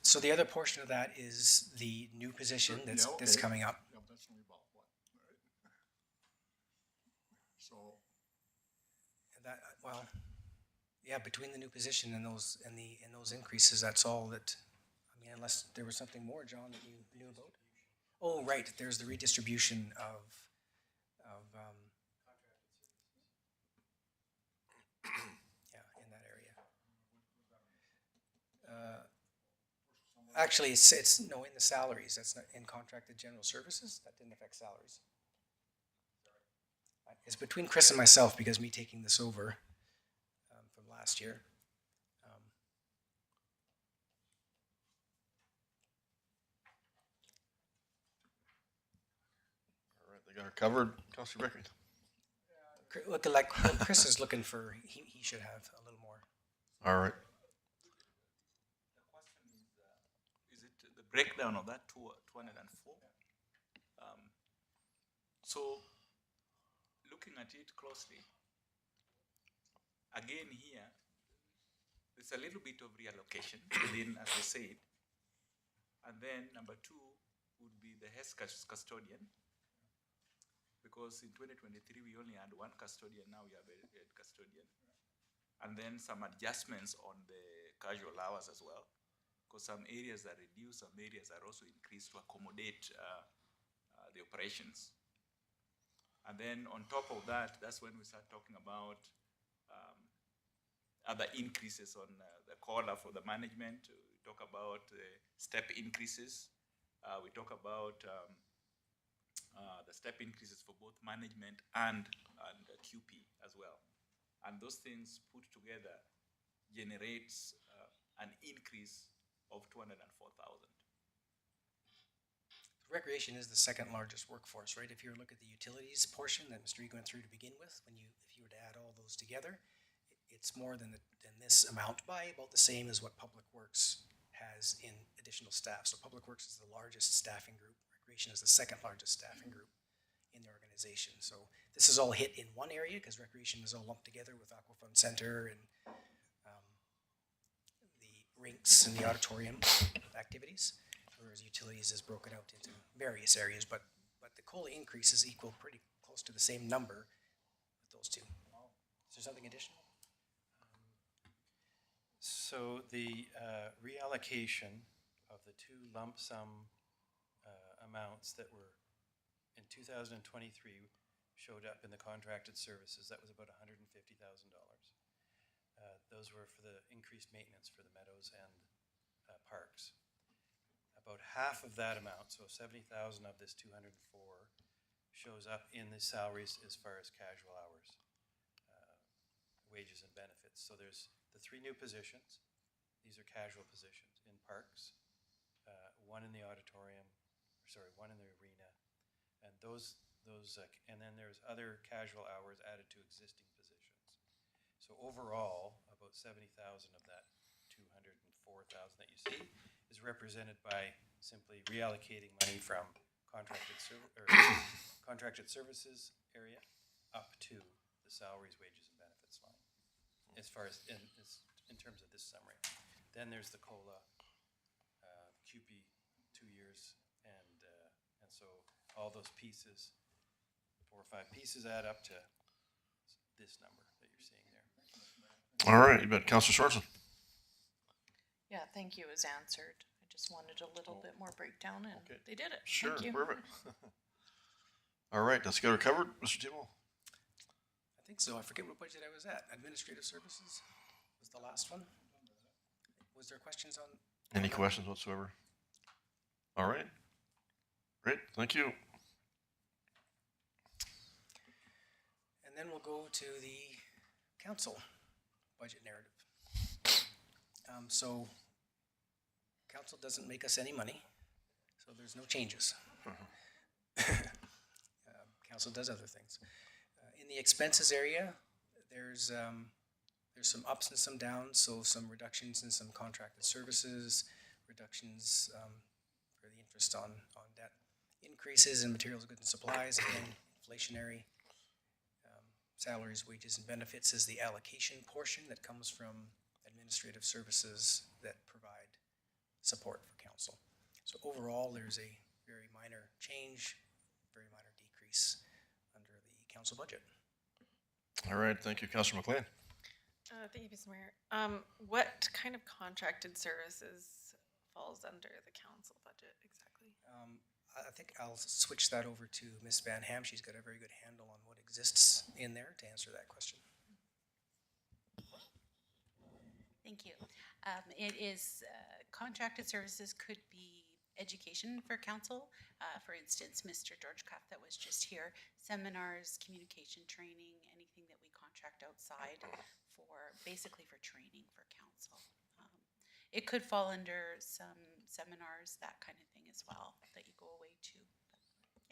So the other portion of that is the new position that's Yeah, that's okay. coming up. Yeah, but that's only about what, right? So, That, well, yeah, between the new position and those increases, that's all that, I mean, unless there was something more, John, that you knew about? Oh, right, there's the redistribution of, yeah, in that area. Actually, it's, no, in the salaries, that's not, in contracted general services, that didn't affect salaries. It's between Chris and myself, because me taking this over from last year. All right, they got her covered. Councillor Beckman. Look, like Chris is looking for, he should have a little more. All right. The question is it the breakdown of that 204? So, looking at it closely, again here, there's a little bit of reallocation within, as I said. And then number two would be the health custodian. Because in 2023, we only had one custodian, now we have a head custodian. And then some adjustments on the casual hours as well. Because some areas are reduced, some areas are also increased to accommodate the operations. And then on top of that, that's when we start talking about other increases on the COLA for the management. We talk about step increases. We talk about the step increases for both management and QP as well. And those things put together generates an increase of 204,000. Recreation is the second largest workforce, right? If you look at the utilities portion that Mr. Egan went through to begin with, if you were to add all those together, it's more than this amount by about the same as what Public Works has in additional staff. So Public Works is the largest staffing group. Recreation is the second largest staffing group in the organization. So this is all hit in one area because Recreation is all lumped together with Aquafund Center and the rinks and the auditorium activities, whereas utilities is broken out into various areas, but the COLA increases equal pretty close to the same number with those two. Is there something additional? So the reallocation of the two lump sum amounts that were in 2023 showed up in the contracted services, that was about $150,000. Those were for the increased maintenance for the meadows and parks. About half of that amount, so 70,000 of this 204, shows up in the salaries as far as casual hours, wages and benefits. So there's the three new positions. These are casual positions in parks, one in the auditorium, one in the arena, and and then there's other casual hours added to existing positions. So overall, about 70,000 of that 204,000 that you see is represented by simply reallocating money from contracted services area up to the salaries, wages, and benefits line, as far as in terms of this summary. Then there's the COLA, QP 2 years, and so all those pieces, 4 or 5 pieces, add up to this number that you're seeing there. All right, you bet. Councillor Sorensen. Yeah, thank you, it was answered. I just wanted a little bit more breakdown and Okay. they did it. Sure, Thank you. perfect. All right, let's get her covered. Mr. Tebow. I think so. I forget what budget I was at. Administrative services was the last one. Was there questions on? Any questions whatsoever? All right. Great, thank you. And then we'll go to the council budget narrative. So council doesn't make us any money, so there's no changes. Council does other things. In the expenses area, there's some ups and some downs, so some reductions in some contracted services, reductions for the interest on debt. Increases in materials, goods, and supplies, again, inflationary. Salaries, wages, and benefits is the allocation portion that comes from administrative services that provide support for council. So overall, there's a very minor change, very minor decrease under the council budget. All right, thank you, Councilor McLean. Thank you, Mr. Mayor. What kind of contracted services falls under the council budget exactly? I think I'll switch that over to Ms. Van Ham. She's got a very good handle on what exists in there to answer that question. Thank you. It is, contracted services could be education for council. For instance, Mr. George Kraft that was just here, seminars, communication training, anything that we contract outside for, basically for training for council. It could fall under some seminars, that kind of thing as well, that you go away to.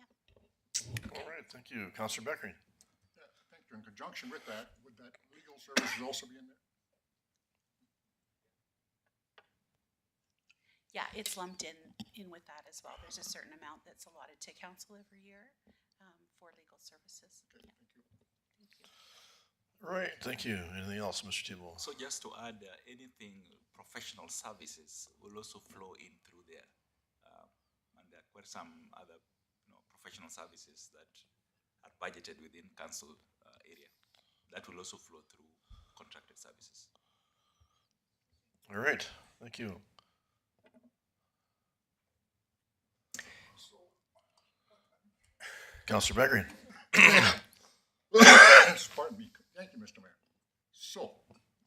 Yeah. All right, thank you. Councilor Beckering. Yeah, thank you. In conjunction with that, would that legal services also be in there? Yeah, it's lumped in with that as well. There's a certain amount that's allotted to council every year for legal services. Okay, Yeah. thank you. Thank you. All right, thank you. Anything else, Mr. Thibault? So just to add, anything professional services will also flow in through there. And there are quite some other professional services that are budgeted within council area. That will also flow through contracted services. All right, thank you. Councilor Beckering. Pardon me. Thank you, Mr. Mayor. So,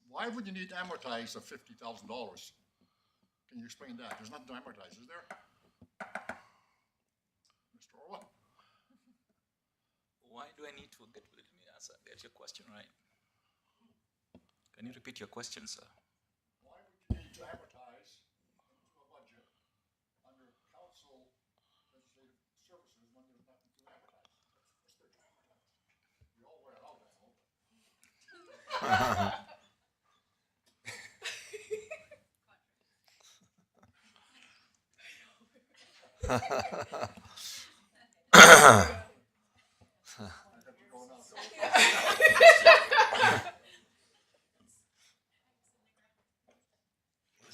why would you need to amortize of $50,000? Can you explain that? There's nothing to amortize, is there? Mr. Orwa? Why do I need to let me answer? Get your question right. Can you repeat your question, sir? Why would you need to amortize into a budget under council legislative services when there's nothing to amortize? What's there to amortize? We all wear it out, I hope.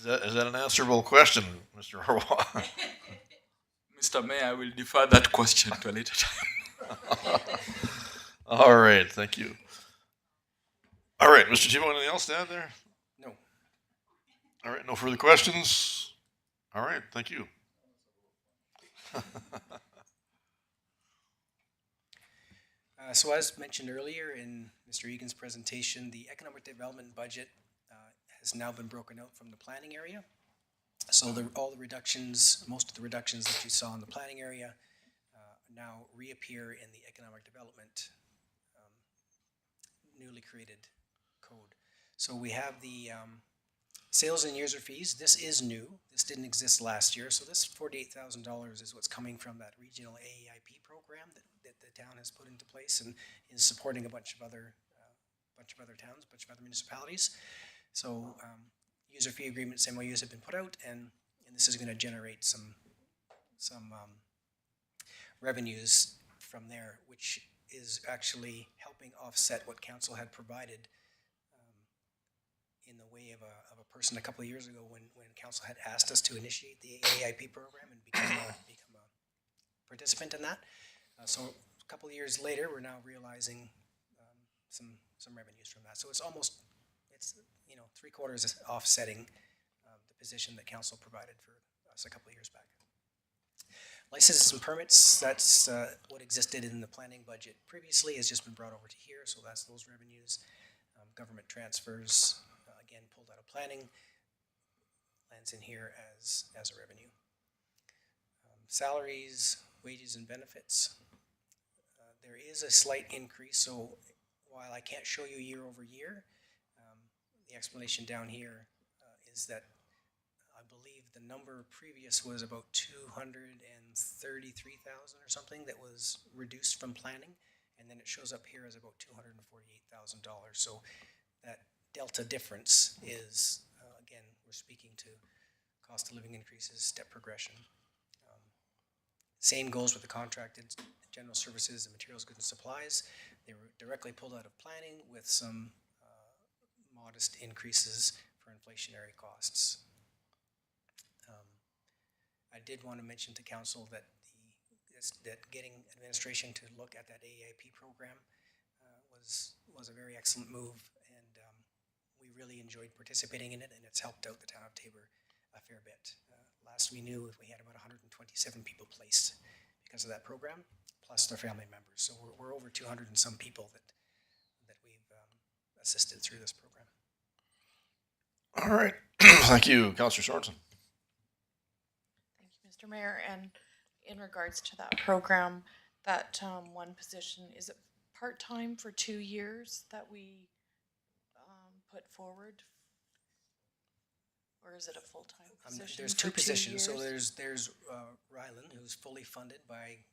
Is that an answerable question, Mr. Orwa? Mr. Mayor, I will defer that question to a later time. All right, thank you. All right, Mr. Thibault, anything else to add there? No. All right, no further questions? All right, thank you. So as mentioned earlier in Mr. Egan's presentation, the economic development budget has now been broken out from the planning area. So all the reductions, most of the reductions that you saw in the planning area now reappear in the economic development newly created code. So we have the sales and user fees. This is new. This didn't exist last year. So this $48,000 is what's coming from that regional AEIP program that the town has put into place and is supporting a bunch of other towns, a bunch of other municipalities. So user fee agreements, MOUs have been put out, and this is going to generate some revenues from there, which is actually helping offset what council had provided in the way of a person a couple of years ago when council had asked us to initiate the AIP program and become a participant in that. So a couple of years later, we're now realizing some revenues from that. So it's 3/4 is offsetting the position that council provided for us a couple of years back. Licenses and permits, that's what existed in the planning budget previously, has just been brought over to here, so that's those revenues. Government transfers, again, pulled out of planning, lands in here as a revenue. Salaries, wages, and benefits. There is a slight increase, so while I can't show you year over year, the explanation down here is that I believe the number previous was about 233,000 or something that was reduced from planning, and then it shows up here as about $248,000. So that delta difference is, again, we're speaking to cost of living increases, step progression. Same goes with the contracted general services and materials, goods, and supplies. They were directly pulled out of planning with some modest increases for inflationary costs. I did want to mention to council that that getting administration to look at that AIP program was a very excellent move, and we really enjoyed participating in it, and it's helped out the town of Taber a fair bit. Last we knew, we had about 127 people placed because of that program, plus their family members. So we're over 200 and some people that we've assisted through this program. All right. Thank you, Councillor Sorensen. Thank you, Mr. Mayor. And in regards to that program, that one position, is it part-time for 2 years that we put forward? Or is it a full-time position? There's for two 2 positions. So years? there's Rylan, who's fully funded by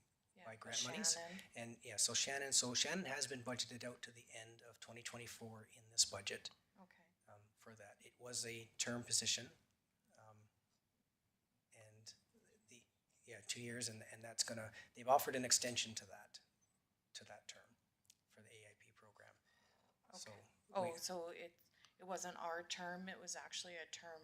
grant monies. Shannon. And yeah, so Shannon has been budgeted out to the end of 2024 in this budget. Okay. For that. It was a term position. And 2 years, and that's gonna, they've offered an extension to that term for the AIP program. So Okay. So it wasn't our term, it was actually a term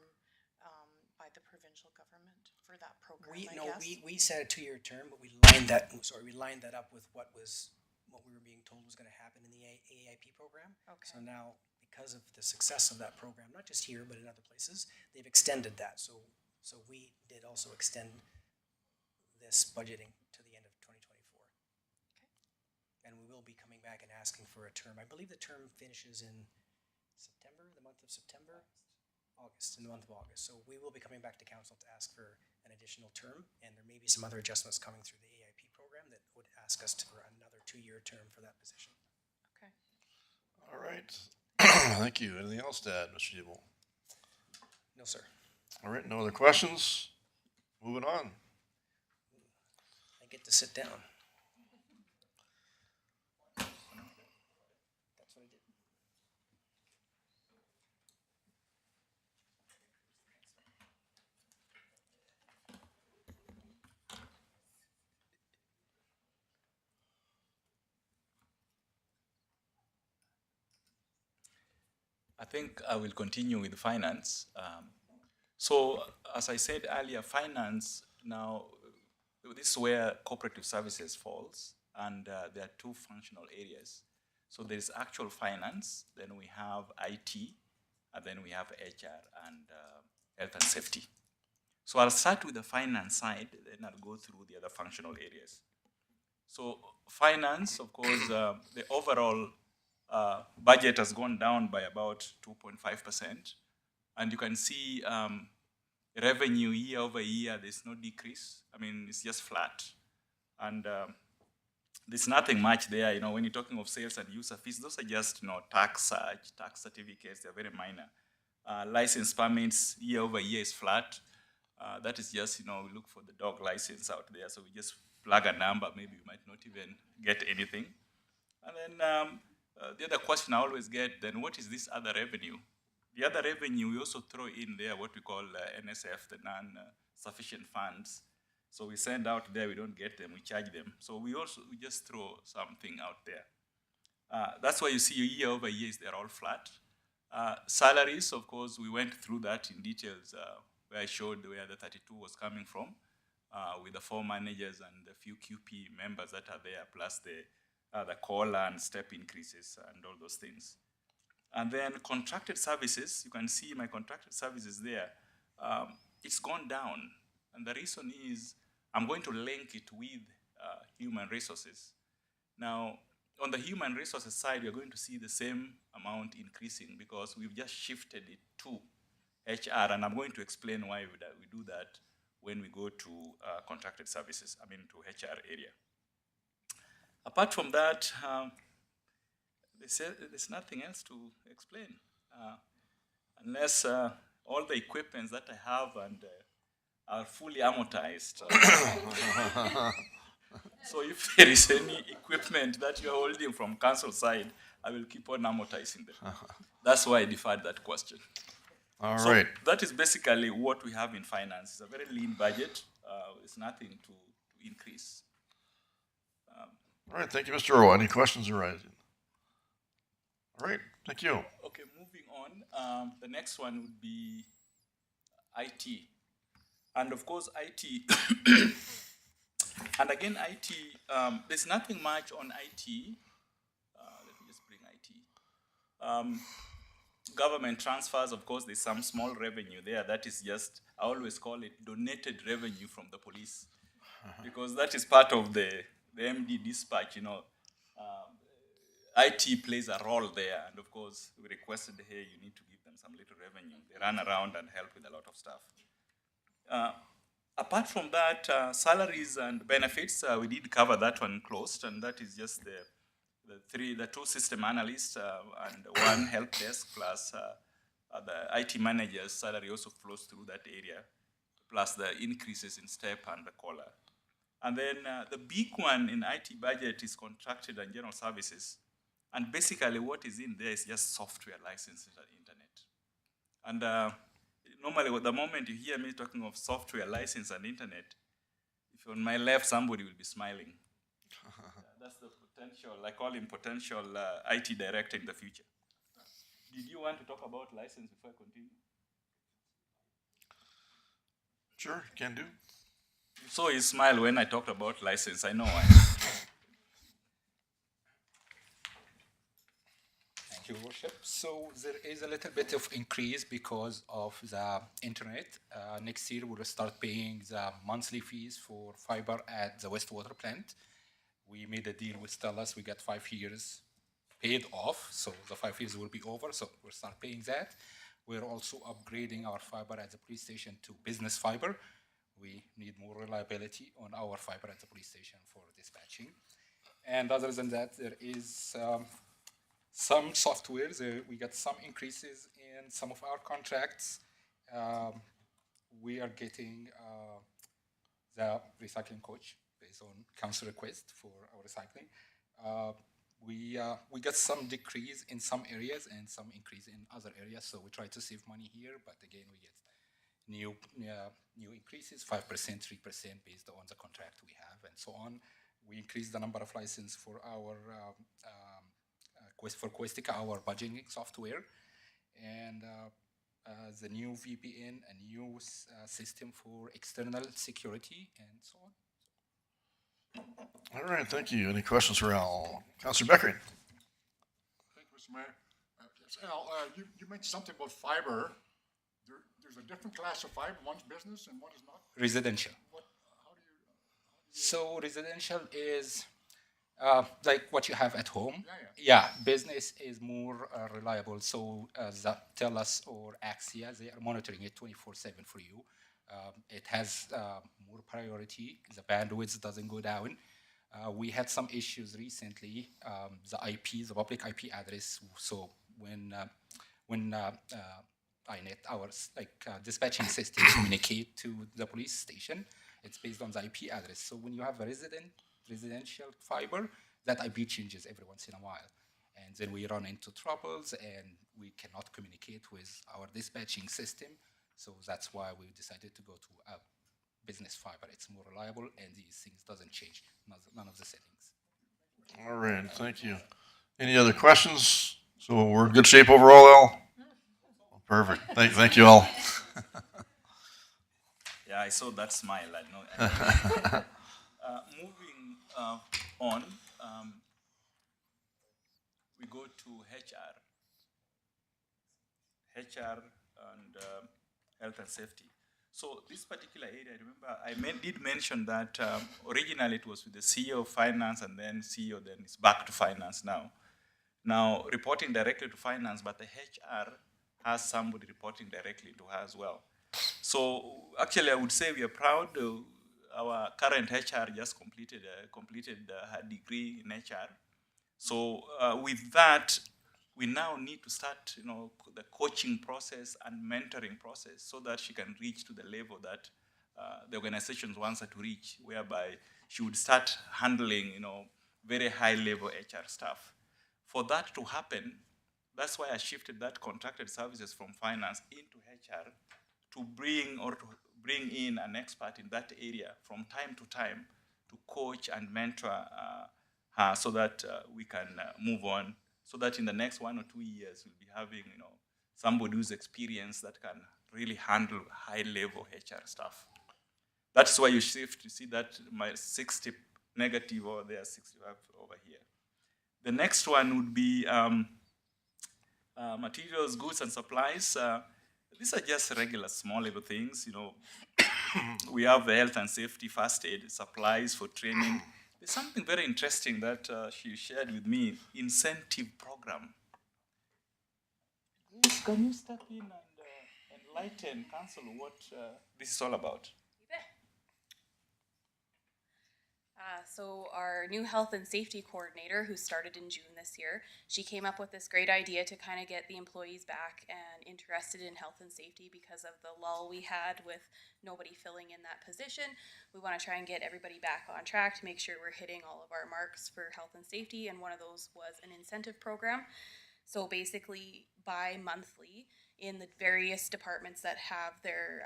by the provincial government for that program, we set a 2-year term, but we lined that up with what we were being told was gonna happen in the AIP program. Okay. So now, because of the success of that program, not just here, but in other places, they've extended that. So we did also extend this budgeting to the end of 2024. Okay. And we will be coming back and asking for a term. I believe the term finishes in September, the month of September? August, in the month of August. So we will be coming back to council to ask for an additional term, and there may be some other adjustments coming through the AIP program that would ask us for another 2-year term for that position. Okay. All right. Thank you. Anything else to add, Mr. Diebold? No, sir. All right. No other questions? Moving on. I get to sit down. That's what I did. I think I will continue with finance. So as I said earlier, finance now, this is where cooperative services falls, and there are two functional areas. So there is actual finance, then we have IT, and then we have HR and health and safety. So I'll start with the finance side, then I'll go through the other functional areas. So finance, of course, the overall budget has gone down by about 2.5%. And you can see revenue year over year, there's no decrease. I mean, it's just flat. And there's nothing much there. When you're talking of sales and user fees, those are just, tax surge, tax certificates, they're very minor. License permits year over year is flat. That is just, we look for the dog license out there. So we just plug a number, maybe we might not even get anything. And then the other question I always get, then what is this other revenue? The other revenue, we also throw in there what we call NSF, the non-sufficient funds. So we send out there, we don't get them, we charge them. So we just throw something out there. That's why you see year over years, they're all flat. Salaries, of course, we went through that in details where I showed where the 32 was coming from with the 4 managers and the few QP members that are there, plus the COLA and step increases and all those things. And then contracted services, you can see my contracted services there, it's gone down. And the reason is I'm going to link it with human resources. Now, on the human resources side, you're going to see the same amount increasing because we've just shifted it to HR, and I'm going to explain why we do that when we go to contracted services, to HR area. Apart from that, there's nothing else to explain, unless all the equipments that I have and are fully amortized. So if there is any equipment that you're holding from council side, I will keep on amortizing them. That's why I deferred that question. All So right. that is basically what we have in finance. It's a very lean budget. It's nothing to increase. All right. Thank you, Mr. Earl. Any questions arising? All right. Thank you. Okay, moving on. The next one would be IT. And of course, IT, and again, IT, there's nothing much on IT. Let me just bring IT. Government transfers, of course, there's some small revenue there. That is just, I always call it donated revenue from the police. Because that is part of the MD dispatch, IT plays a role there. And of course, we requested, hey, you need to give them some little revenue. They run around and help with a lot of stuff. Apart from that, salaries and benefits, we did cover that one closed, and that is just the two system analysts and one help desk plus the IT manager's salary also flows through that area, plus the increases in step and the collar. And then the big one in IT budget is contracted and general services. And basically what is in there is just software licenses and internet. And normally the moment you hear me talking of software license and internet, if you're on my left, somebody will be smiling. That's the potential, I call him potential IT director in the future. Did you want to talk about license before I continue? Sure, can do. You saw his smile when I talked about license, I know why. Thank you, Worship. So there is a little bit of increase because of the internet. Next year, we'll start paying the monthly fees for fiber at the wastewater plant. We made a deal with Stellas. We got 5 years paid off, so the 5 years will be over, so we'll start paying that. We're also upgrading our fiber at the police station to business fiber. We need more reliability on our fiber at the police station for dispatching. And other than that, there is some software. We got some increases in some of our contracts. We are getting the recycling coach based on council request for our recycling. We got some decrease in some areas and some increase in other areas. So we try to save money here, but again, we get new increases, 5%, 3% based on the contract we have and so on. We increased the number of licenses for our for Questica, our budgeting software, and the new VPN, a new system for external security, and so on. All right, thank you. Any questions for Al? Councilor Beckering. Thank you, Mr. Mayor. Yes, Al, you mentioned something about fiber. There's a different class of fiber. One's business and one is not. Residential. How do you So residential is like what you have at home. Yeah. Business is more reliable. So TELUS or Axia, they are monitoring it 24/7 for you. It has more priority. The bandwidth doesn't go down. We had some issues recently. The IP, the public IP address. So when INET, our dispatching system communicate to the police station, it's based on the IP address. So when you have a residential fiber, that IP changes every once in a while. And then we run into troubles and we cannot communicate with our dispatching system. So that's why we decided to go to a business fiber. It's more reliable and these things doesn't change, none of the settings. All right, thank you. Any other questions? So we're in good shape overall, Al? Perfect. Thank you all. Yeah, I saw that smile. I know. Moving on, we go to HR. HR and health and safety. So this particular area, remember, did mention that originally it was with the CEO of finance and then CEO, then it's back to finance now. Now, reporting directly to finance, but the HR has somebody reporting directly to her as well. So actually, I would say we are proud. Our current HR just completed her degree in HR. So with that, we now need to start, the coaching process and mentoring process so that she can reach to the level that the organization wants her to reach, whereby she would start handling, very high-level HR stuff. For that to happen, That's why I shifted that contracted services from finance into HR to bring in an expert in that area from time to time to coach and mentor her so that we can move on, so that in the next 1 or 2 years we'll be having somebody who's experienced that can really handle high level HR stuff. That's why you shift. You see that my 60 negative over there, 65 over here. The next one would be materials, goods, and supplies. These are just regular small level things. We have the health and safety, first aid, supplies for training. There's something very interesting that she shared with me, incentive program. Can you step in and enlighten council what this is all about? So our new health and safety coordinator, who started in June this year, she came up with this great idea to kind of get the employees back and interested in health and safety because of the lull we had with nobody filling in that position. We want to try and get everybody back on track to make sure we're hitting all of our marks for health and safety, and one of those was an incentive program. So basically, bi-monthly, in the various departments that have their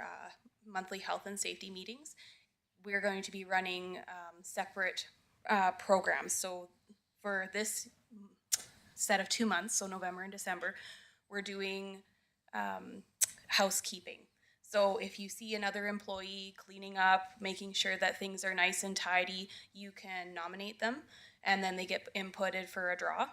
monthly health and safety meetings, we're going to be running separate programs. So for this set of 2 months, so November and December, we're doing housekeeping. So if you see another employee cleaning up, making sure that things are nice and tidy, you can nominate them, and then they get inputted for a draw.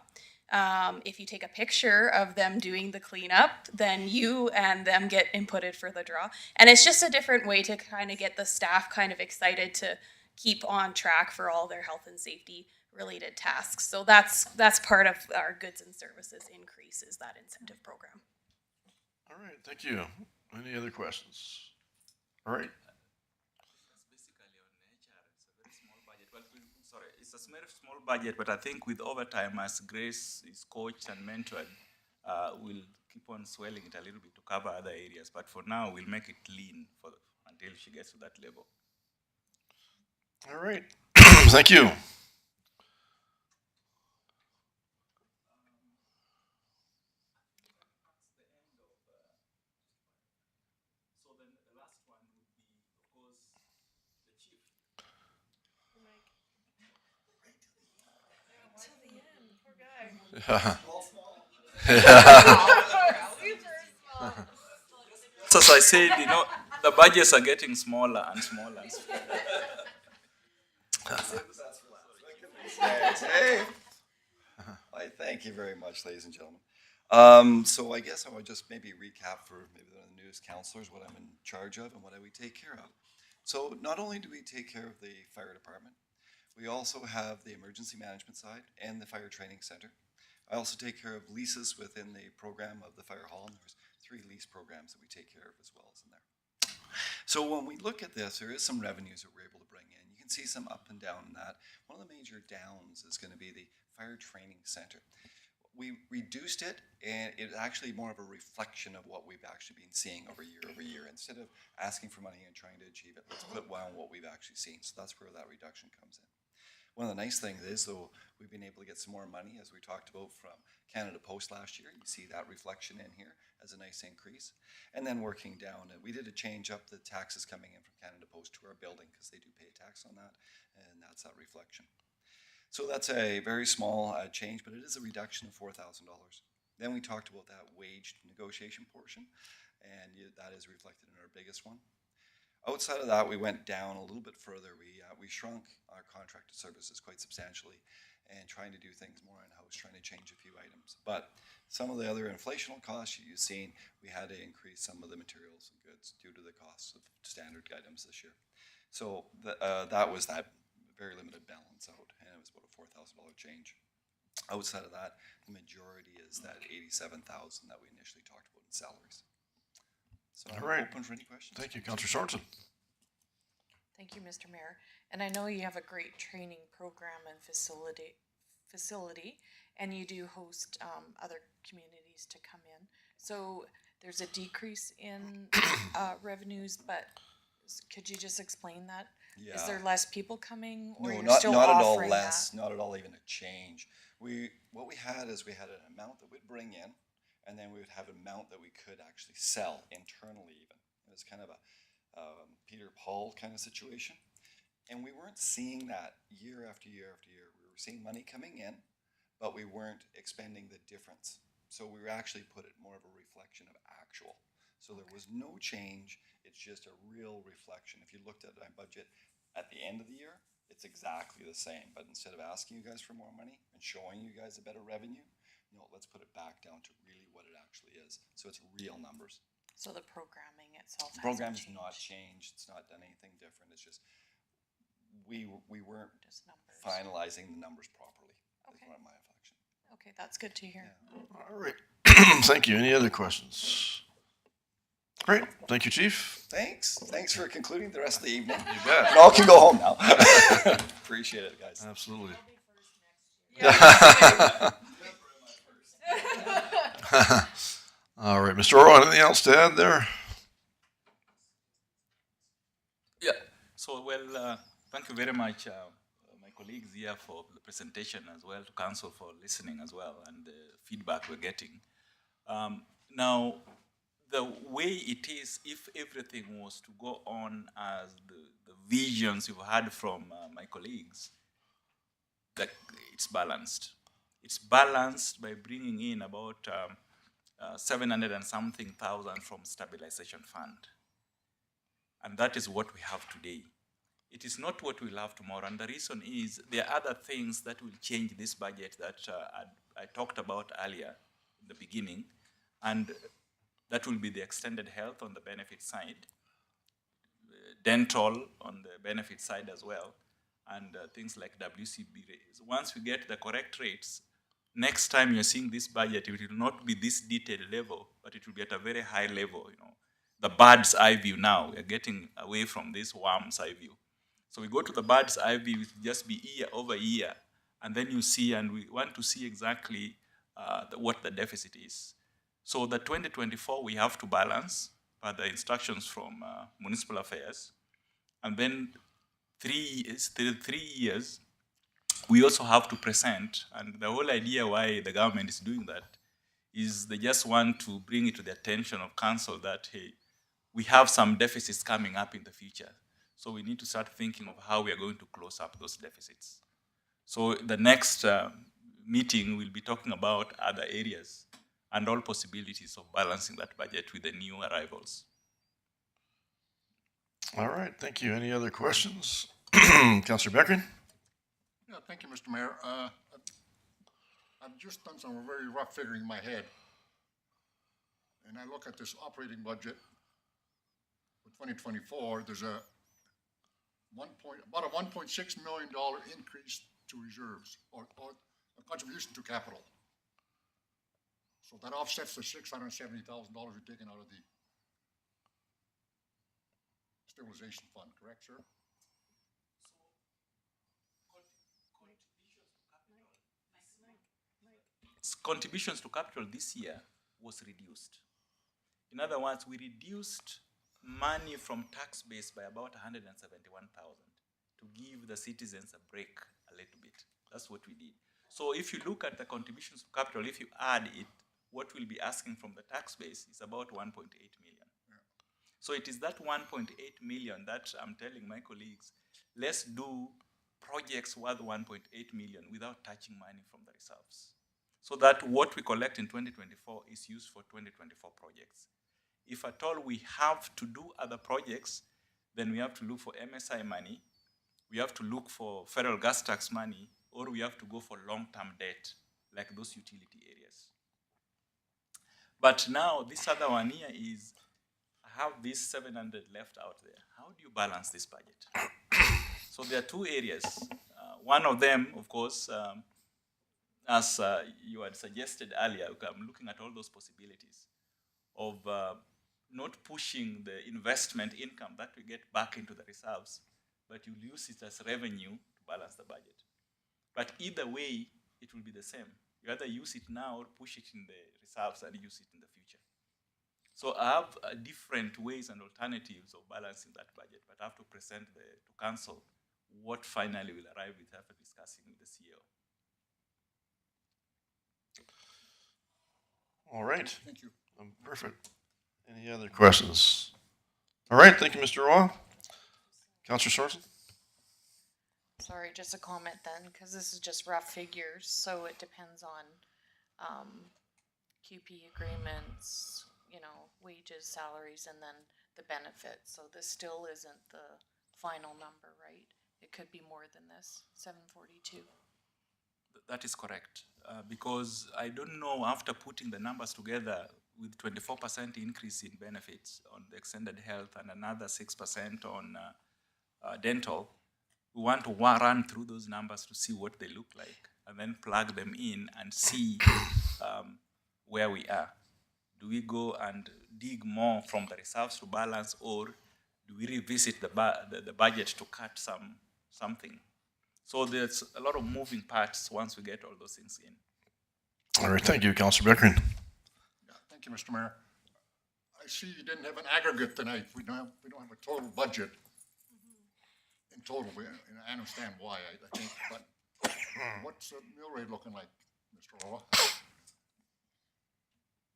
If you take a picture of them doing the cleanup, then you and them get inputted for the draw. And it's just a different way to kind of get the staff kind of excited to keep on track for all their health and safety related tasks. So that's part of our goods and services increase, is that incentive program. All right, thank you. Any other questions? All right. It's a small budget, but I think with overtime, as Grace is coached and mentored, we'll keep on swelling it a little bit to cover other areas. But for now, we'll make it lean until she gets to that level. All right. Thank you. So then the last one would be, of course, the chief. Till the end, poor guy. So as I said, the budgets are getting smaller and smaller. And smaller. Hi, thank you very much, ladies and gentlemen. So I guess I would just maybe recap for maybe the newest councillors what I'm in charge of and what we take care of. So not only do we take care of the fire department, we also have the emergency management side and the fire training center. I also take care of leases within the program of the fire hall, and there's 3 lease programs that we take care of as well as in there. So when we look at this, there is some revenues that we're able to bring in. You can see some up and down in that. One of the major downs is going to be the fire training center. We reduced it, and it's actually more of a reflection of what we've actually been seeing over year. Instead of asking for money and trying to achieve it, let's put on what we've actually seen. So that's where that reduction comes in. One of the nice things is, though, we've been able to get some more money, as we talked about, from Canada Post last year. You see that reflection in here as a nice increase. And then working down, we did a change up the taxes coming in from Canada Post to our building, because they do pay a tax on that, and that's that reflection. So that's a very small change, but it is a reduction of $4,000. Then we talked about that wage negotiation portion, and that is reflected in our biggest one. Outside of that, we went down a little bit further. We shrunk our contracted services quite substantially, and trying to do things more in-house, trying to change a few items. But some of the other inflational costs you've seen, we had to increase some of the materials and goods due to the costs of standard items this year. So that was that very limited balance out, and it was about a $4,000 change. Outside of that, the majority is that $87,000 that we initially talked about in salaries. So All right. Open for any questions. Thank you, Councillor Sorensen. Thank you, Mr. Mayor. And I know you have a great training program and facility, and you do host other communities to come in. So there's a decrease in revenues, but could you just explain that? Is Yeah. there less people coming, or No, you're not, still not at all offering less, that? not at all even a change. What we had is we had an amount that we'd bring in, and then we would have an amount that we could actually sell internally even. It was kind of a Peter Paul kind of situation. And we weren't seeing that year after year after year. We were seeing money coming in, but we weren't expending the difference. So we actually put it more of a reflection of actual. So there was no change. It's just a real reflection. If you looked at my budget at the end of the year, it's exactly the same. But instead of asking you guys for more money and showing you guys a better revenue, no, let's put it back down to really what it actually is. So it's real numbers. So the programming itself The hasn't program's changed? not changed. It's not done anything different. It's just we weren't Just numbers. finalizing the numbers properly. Okay. That's my reflection. Okay, that's good to hear. All right. Thank you. Any other questions? Great. Thank you, Chief. Thanks. Thanks for concluding the rest of the evening. You bet. And all can go home now. Appreciate it, guys. Absolutely. All right, Mr. Oro, anything else to add there? Yeah. So, well, thank you very much, my colleagues here for the presentation as well, to council for listening as well, and the feedback we're getting. Now, the way it is, if everything was to go on as the visions you've had from my colleagues, that it's balanced. It's balanced by bringing in about 700 and something thousand from stabilization fund. And that is what we have today. It is not what we'll have tomorrow. And the reason is there are other things that will change this budget that I talked about earlier in the beginning. And that will be the extended health on the benefit side, dental on the benefit side as well, and things like WCB rates. Once we get the correct rates, next time you're seeing this budget, it will not be this detailed level, but it will be at a very high level. You know, the bird's eye view now. We're getting away from this worm's eye view. So we go to the bird's eye view, it will just be year over year, and then you see, and we want to see exactly what the deficit is. So the 2024 we have to balance by the instructions from Municipal Affairs, and then 3 years, we also have to present, and the whole idea why the government is doing that is they just want to bring it to the attention of council that, hey, we have some deficits coming up in the future. So we need to start thinking of how we are going to close up those deficits. So the next meeting we'll be talking about other areas and all possibilities of balancing that budget with the new arrivals. All right, thank you. Any other questions? Councillor Beckman? Yeah, thank you, Mr. Mayor. I've just done some very rough figuring in my head. And I look at this operating budget for 2024, there's about a $1.6 million increase to reserves or a contribution to capital. So that offsets the $670,000 we've taken out of the stabilization fund, correct, sir? Contributions to capital this year was reduced. In other words, we reduced money from tax base by about 171,000 to give the citizens a break a little bit. That's what we did. So if you look at the contributions to capital, if you add it, what we'll be asking from the tax base is about 1.8 million. Yeah. So it is that 1.8 million that I'm telling my colleagues, let's do projects worth 1.8 million without touching money from the reserves. So that what we collect in 2024 is used for 2024 projects. If at all we have to do other projects, then we have to look for MSI money, we have to look for federal gas tax money, or we have to go for long-term debt, like those utility areas. But now, this other one here is, I have this 700 left out there. How do you balance this budget? So there are two areas. One of them, of course, as you had suggested earlier, I'm looking at all those possibilities of not pushing the investment income that we get back into the reserves, but you'll use it as revenue to balance the budget. But either way, it will be the same. You either use it now or push it in the reserves and use it in the future. So I have different ways and alternatives of balancing that budget, but I have to present to council what finally will arrive with after discussing with the CEO. All right. Thank you. Perfect. Any other questions? All right, thank you, Mr. Roy. Councillor Sorensen? Sorry, just a comment then, because this is just rough figures, so it depends on, QP agreements, you know, wages, salaries, and then the benefits. So this still isn't the final number, right? It could be more than this, 742. That is correct, because I don't know, after putting the numbers together with 24% increase in benefits on the extended health and another 6% on dental, we want to run through those numbers to see what they look like and then plug them in and see where we are. Do we go and dig more from the reserves to balance, or do we revisit the budget to cut something? So there's a lot of moving parts once we get all those things in. All right, thank you, Councillor Beckering. Yeah, thank you, Mr. Mayor. I see you didn't have an aggregate tonight. We don't have a total budget in total. And I understand why, I think, but what's the mill rate looking like, Mr. Orwa?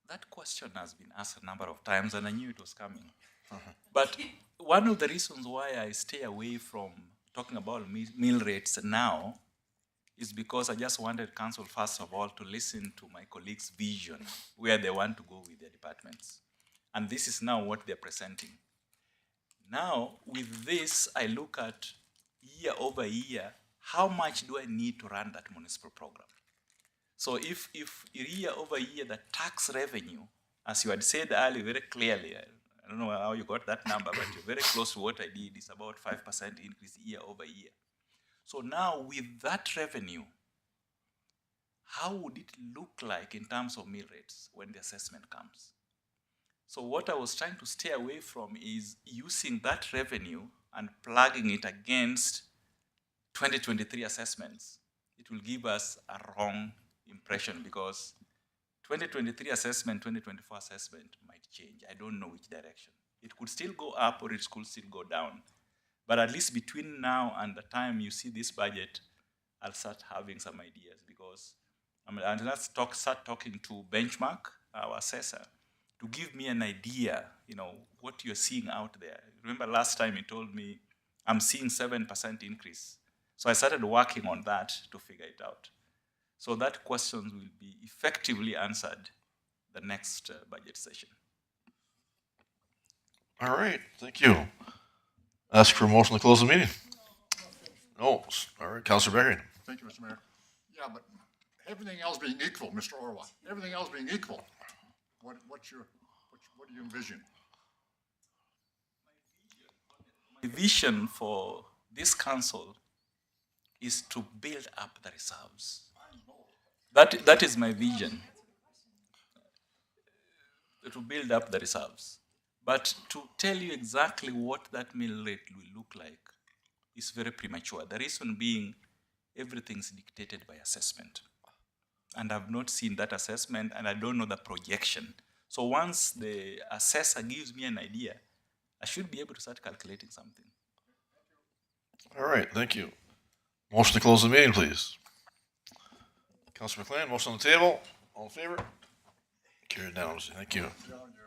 That question has been asked a number of times, and I knew it was coming. But one of the reasons why I stay away from talking about mill rates now is because I just wanted council, first of all, to listen to my colleagues' vision, where they want to go with their departments. And this is now what they're presenting. Now, with this, I look at year over year, how much do I need to run that municipal program? So if year over year, the tax revenue, as you had said earlier very clearly, I don't know how you got that number, but you're very close to what I did, is about 5% increase year over year. So now with that revenue, how would it look like in terms of mill rates when the assessment comes? So what I was trying to stay away from is using that revenue and plugging it against 2023 assessments. It will give us a wrong impression, because 2023 assessment, 2024 assessment might change. I don't know which direction. It could still go up or it could still go down. But at least between now and the time you see this budget, I'll start having some ideas, because and let's start talking to Benchmark, our assessor, to give me an idea, you know, what you're seeing out there. Remember last time he told me, I'm seeing 7% increase. So I started working on that to figure it out. So that question will be effectively answered the next budget session. All right, thank you. Ask for a motion to close the meeting. No, all right, Councillor Beckering. Thank you, Mr. Mayor. Yeah, but everything else being equal, Mr. Orwa, everything else being equal, what do you envision? My vision for this council is to build up the reserves. That is my vision, to build up the reserves. But to tell you exactly what that mill rate will look like is very premature. The reason being, everything's dictated by assessment. And I've not seen that assessment, and I don't know the projection. So once the assessor gives me an idea, I should be able to start calculating something. All right, thank you. Motion to close the meeting, please. Councillor McLean, motion on the table. All in favor? Carried unanimously. Thank you. John, you're